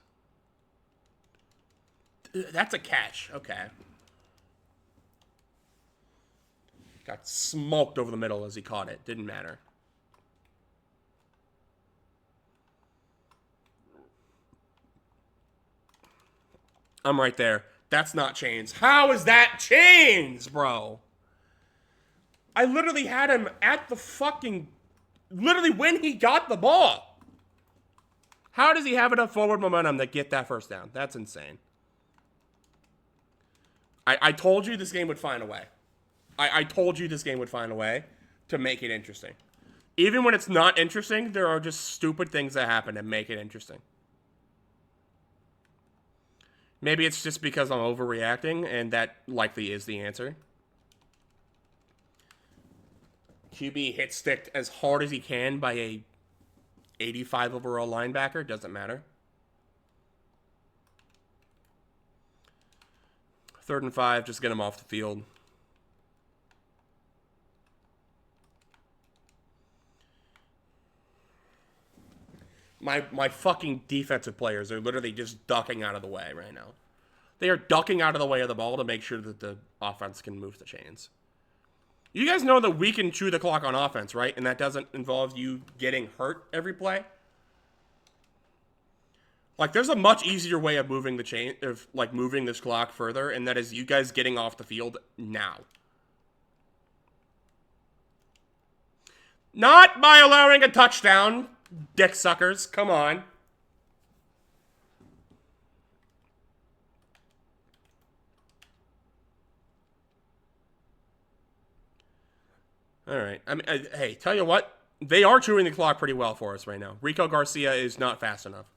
That's a catch. Okay. Got smoked over the middle as he caught it. Didn't matter. I'm right there. That's not chains. How is that chains, bro? I literally had him at the fucking... Literally when he got the ball. How does he have enough forward momentum to get that first down? That's insane. I told you this game would find a way. I told you this game would find a way to make it interesting. Even when it's not interesting, there are just stupid things that happen that make it interesting. Maybe it's just because I'm overreacting, and that likely is the answer. QB hit sticked as hard as he can by a 85 overall linebacker. Doesn't matter. 3rd and 5, just get him off the field. my fucking defensive players are literally just ducking out of the way right now. They are ducking out of the way of the ball to make sure that the offense can move the chains. You guys know that we can chew the clock on offense, right? And that doesn't involve you getting hurt every play. Like, there's a much easier way of moving the chain, of like moving this clock further, and that is you guys getting off the field now. Not by allowing a touchdown, dick suckers. Come on. All right. I mean, hey, tell you what, they are chewing the clock pretty well for us right now. Rico Garcia is not fast enough.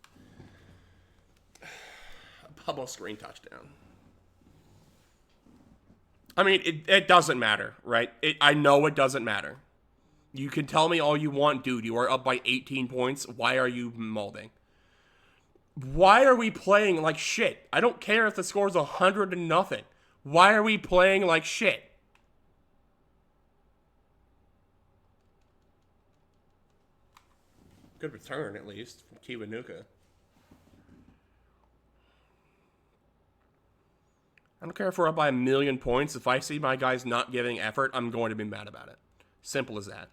Bubble screen touchdown. I mean, it doesn't matter, right? I know it doesn't matter. You can tell me all you want, dude. You are up by 18 points. Why are you molding? Why are we playing like shit? I don't care if the score is 100-0. Why are we playing like shit? Good return, at least, from Kiwanuka. I don't care if we're up by 1,000,000 points. If I see my guys not giving effort, I'm going to be mad about it. Simple as that.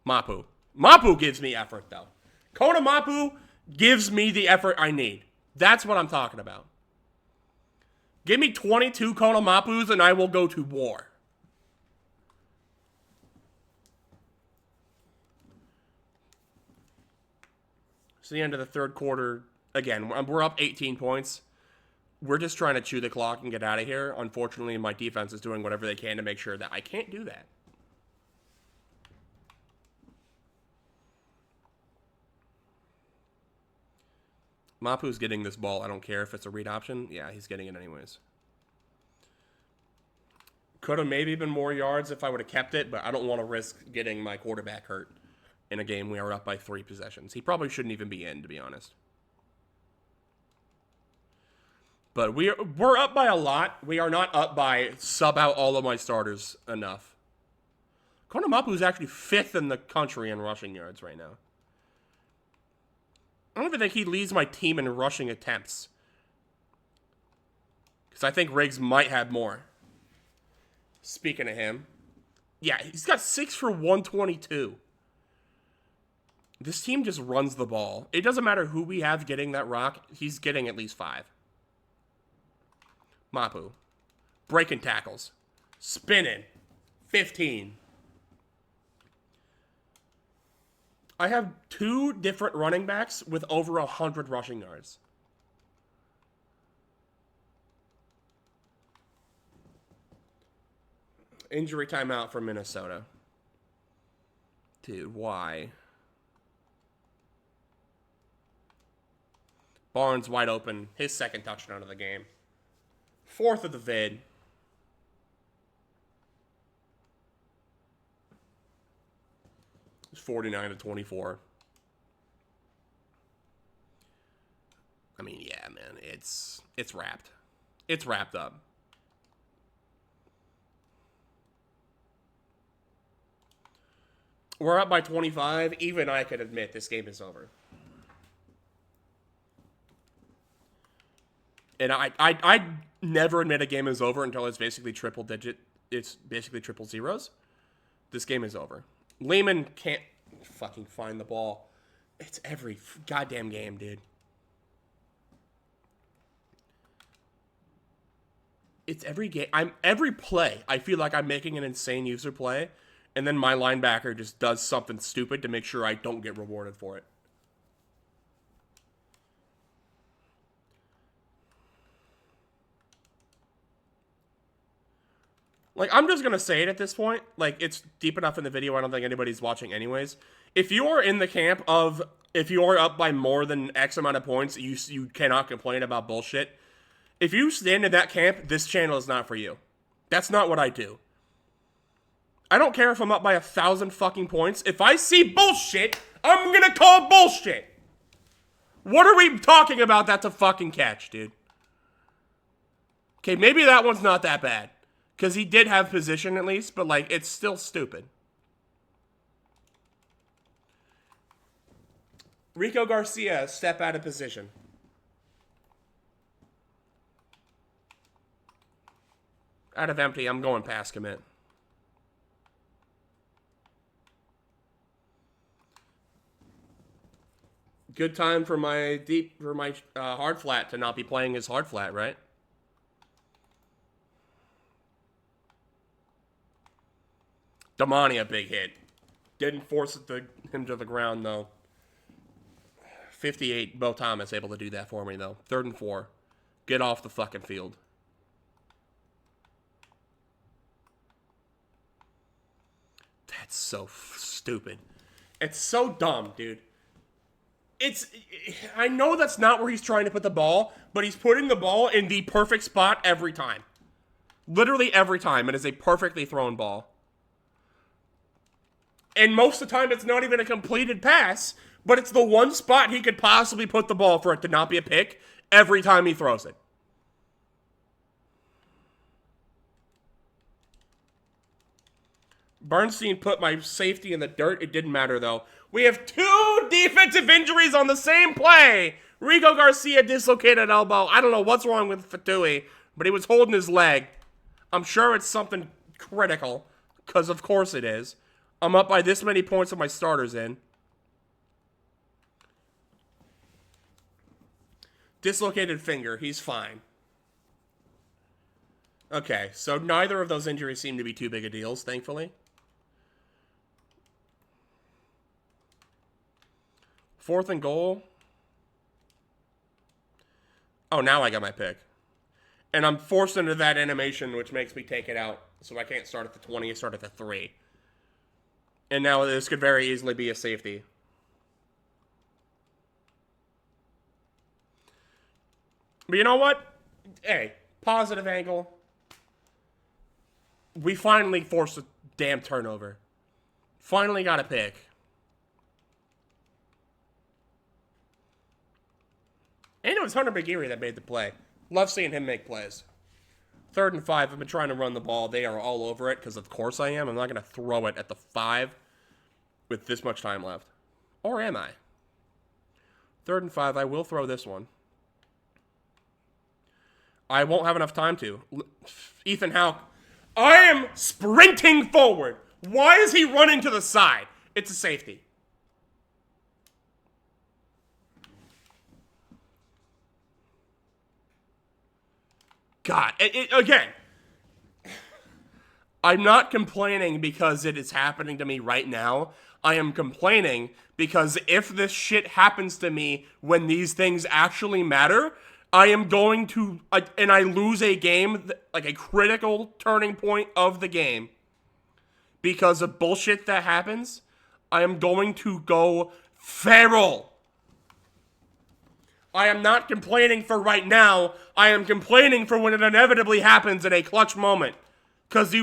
Mapu. Mapu gives me effort, though. Kona Mapu gives me the effort I need. That's what I'm talking about. Give me 22 Kona Mapus and I will go to war. It's the end of the third quarter. Again, we're up 18 points. We're just trying to chew the clock and get out of here. Unfortunately, my defense is doing whatever they can to make sure that I can't do that. Mapu's getting this ball. I don't care if it's a read option. Yeah, he's getting it anyways. Could have maybe been more yards if I would have kept it, but I don't want to risk getting my quarterback hurt in a game we are up by 3 possessions. He probably shouldn't even be in, to be honest. But we're up by a lot. We are not up by sub out all of my starters enough. Kona Mapu is actually 5th in the country in rushing yards right now. I don't even think he leads my team in rushing attempts. Because I think Riggs might have more. Speaking of him. Yeah, he's got 6 for 122. This team just runs the ball. It doesn't matter who we have getting that rock. He's getting at least 5. Mapu. Breaking tackles. Spinning. 15. I have 2 different running backs with over 100 rushing yards. Injury timeout for Minnesota. Dude, why? Barnes wide open. His second touchdown of the game. 4th of the vid. It's 49-24. I mean, yeah, man, it's wrapped. It's wrapped up. We're up by 25. Even I could admit this game is over. And I never admit a game is over until it's basically triple digit. It's basically triple zeros. This game is over. Lehman can't fucking find the ball. It's every goddamn game, dude. It's every game. Every play. I feel like I'm making an insane user play, and then my linebacker just does something stupid to make sure I don't get rewarded for it. Like, I'm just going to say it at this point. Like, it's deep enough in the video, I don't think anybody's watching anyways. If you are in the camp of, if you are up by more than X amount of points, you cannot complain about bullshit. If you stand in that camp, this channel is not for you. That's not what I do. I don't care if I'm up by 1,000 fucking points. If I see bullshit, I'm going to call bullshit. What are we talking about that's a fucking catch, dude? Okay, maybe that one's not that bad. Because he did have position at least, but, like, it's still stupid. Rico Garcia, step out of position. Out of empty, I'm going past commit. Good time for my hard flat to not be playing his hard flat, right? Damani, a big hit. Didn't force him to the ground, though. 58, Bo Thomas able to do that for me, though. 3rd and 4. Get off the fucking field. That's so stupid. It's so dumb, dude. I know that's not where he's trying to put the ball, but he's putting the ball in the perfect spot every time. Literally every time. It is a perfectly thrown ball. And most of the time, it's not even a completed pass, but it's the one spot he could possibly put the ball for it to not be a pick every time he throws it. Bernstein put my safety in the dirt. It didn't matter, though. We have 2 defensive injuries on the same play. Rico Garcia dislocated elbow. I don't know what's wrong with Fatui, but he was holding his leg. I'm sure it's something critical, because of course it is. I'm up by this many points with my starters in. Dislocated finger. He's fine. Okay, so neither of those injuries seem to be too big a deals, thankfully. 4th and goal. Oh, now I got my pick. And I'm forced into that animation, which makes me take it out. So I can't start at the 20, I start at the 3. And now this could very easily be a safety. But you know what? Hey, positive angle. We finally forced a damn turnover. Finally got a pick. And it was Hunter McGeary that made the play. Love seeing him make plays. 3rd and 5. I've been trying to run the ball. They are all over it, because of course I am. I'm not going to throw it at the 5 with this much time left. Or am I? 3rd and 5. I will throw this one. I won't have enough time to. Ethan Houck. I am sprinting forward. Why is he running to the side? It's a safety. God, again, I'm not complaining because it is happening to me right now. I am complaining because if this shit happens to me when these things actually matter, I am going to, and I lose a game, like a critical turning point of the game, because of bullshit that happens, I am going to go feral. I am not complaining for right now. I am complaining for when it inevitably happens in a clutch moment. Because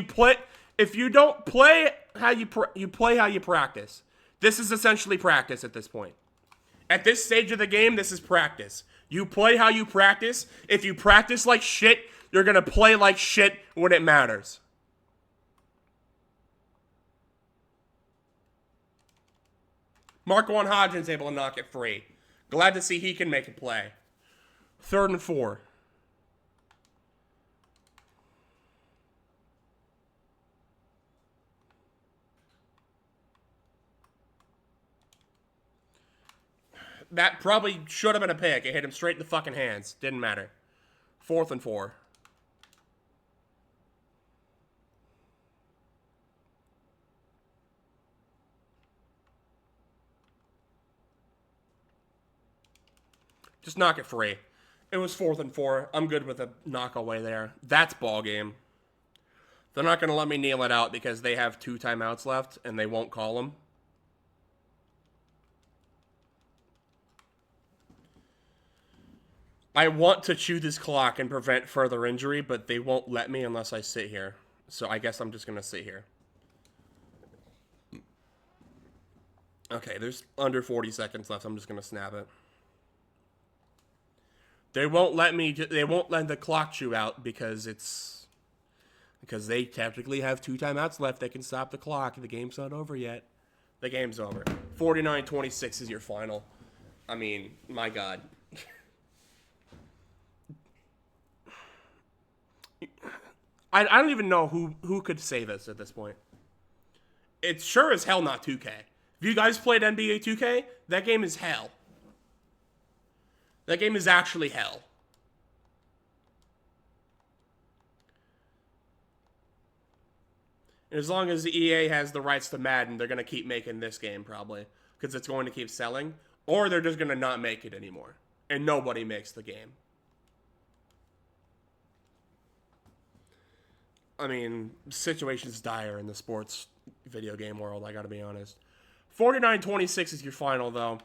if you don't play how you play how you practice. This is essentially practice at this point. At this stage of the game, this is practice. You play how you practice. If you practice like shit, you're going to play like shit when it matters. Marquand Hodgins able to knock it free. Glad to see he can make a play. 3rd and 4. That probably should have been a pick. It hit him straight in the fucking hands. Didn't matter. 4th and 4. Just knock it free. It was 4th and 4. I'm good with a knock away there. That's ball game. They're not going to let me kneel it out because they have 2 timeouts left and they won't call them. I want to chew this clock and prevent further injury, but they won't let me unless I sit here. So I guess I'm just going to sit here. Okay, there's under 40 seconds left. I'm just going to snap it. They won't let the clock chew out because they technically have 2 timeouts left. They can stop the clock. The game's not over yet. The game's over. 49-26 is your final. I mean, my God. I don't even know who could say this at this point. It's sure as hell not 2K. If you guys played NBA 2K, that game is hell. That game is actually hell. And as long as the EA has the rights to Madden, they're going to keep making this game probably. Because it's going to keep selling. Or they're just going to not make it anymore. And nobody makes the game. I mean, situation's dire in the sports video game world, I gotta be honest. 49-26 is your final, though.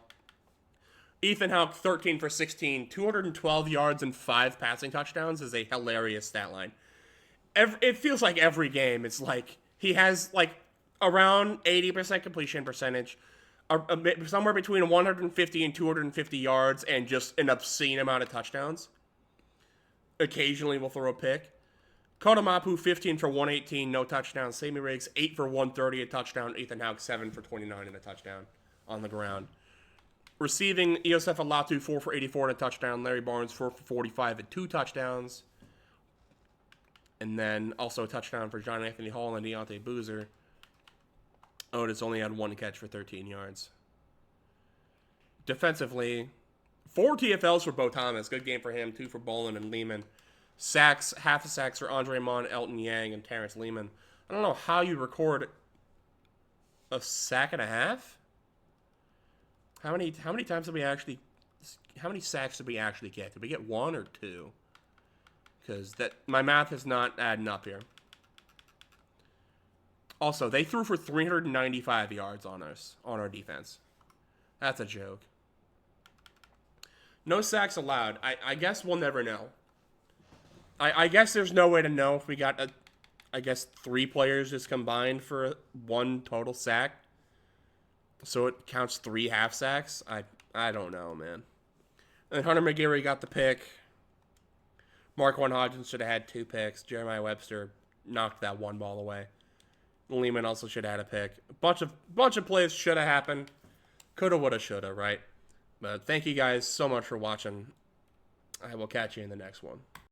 Ethan Houck, 13 for 16, 212 yards and 5 passing touchdowns is a hilarious stat line. It feels like every game, it's like he has like around 80% completion percentage, somewhere between 150 and 250 yards, and just an obscene amount of touchdowns. Occasionally we'll throw a pick. Kotomapu, 15 for 118, no touchdown. Sammy Riggs, 8 for 130, a touchdown. Ethan Houck, 7 for 29 and a touchdown on the ground. Receiving, Iosef Alatu, 4 for 84 and a touchdown. Larry Barnes, 4 for 45 and 2 touchdowns. And then also a touchdown for John Anthony Hall and Deontay Boozer. Otis only had 1 catch for 13 yards. Defensively, 4 TFLs for Bo Thomas. Good game for him. 2 for Bolin and Lehman. Sacks, half a sacks for Andre Mon, Elton Yang, and Terrence Lehman. I don't know how you record a sack and a half. How many times did we actually? How many sacks did we actually get? Did we get 1 or 2? Because that my math is not adding up here. Also, they threw for 395 yards on us on our defense. That's a joke. No sacks allowed. I guess we'll never know. I guess there's no way to know if we got, I guess, 3 players just combined for 1 total sack. So it counts 3 half sacks. I don't know, man. And Hunter McGarry got the pick. Marquand Hodgins should have had 2 picks. Jeremiah Webster knocked that 1 ball away. Lehman also should have had a pick. A bunch of plays should have happened. Coulda, woulda, shoulda, right? But thank you guys so much for watching. I will catch you in the next one.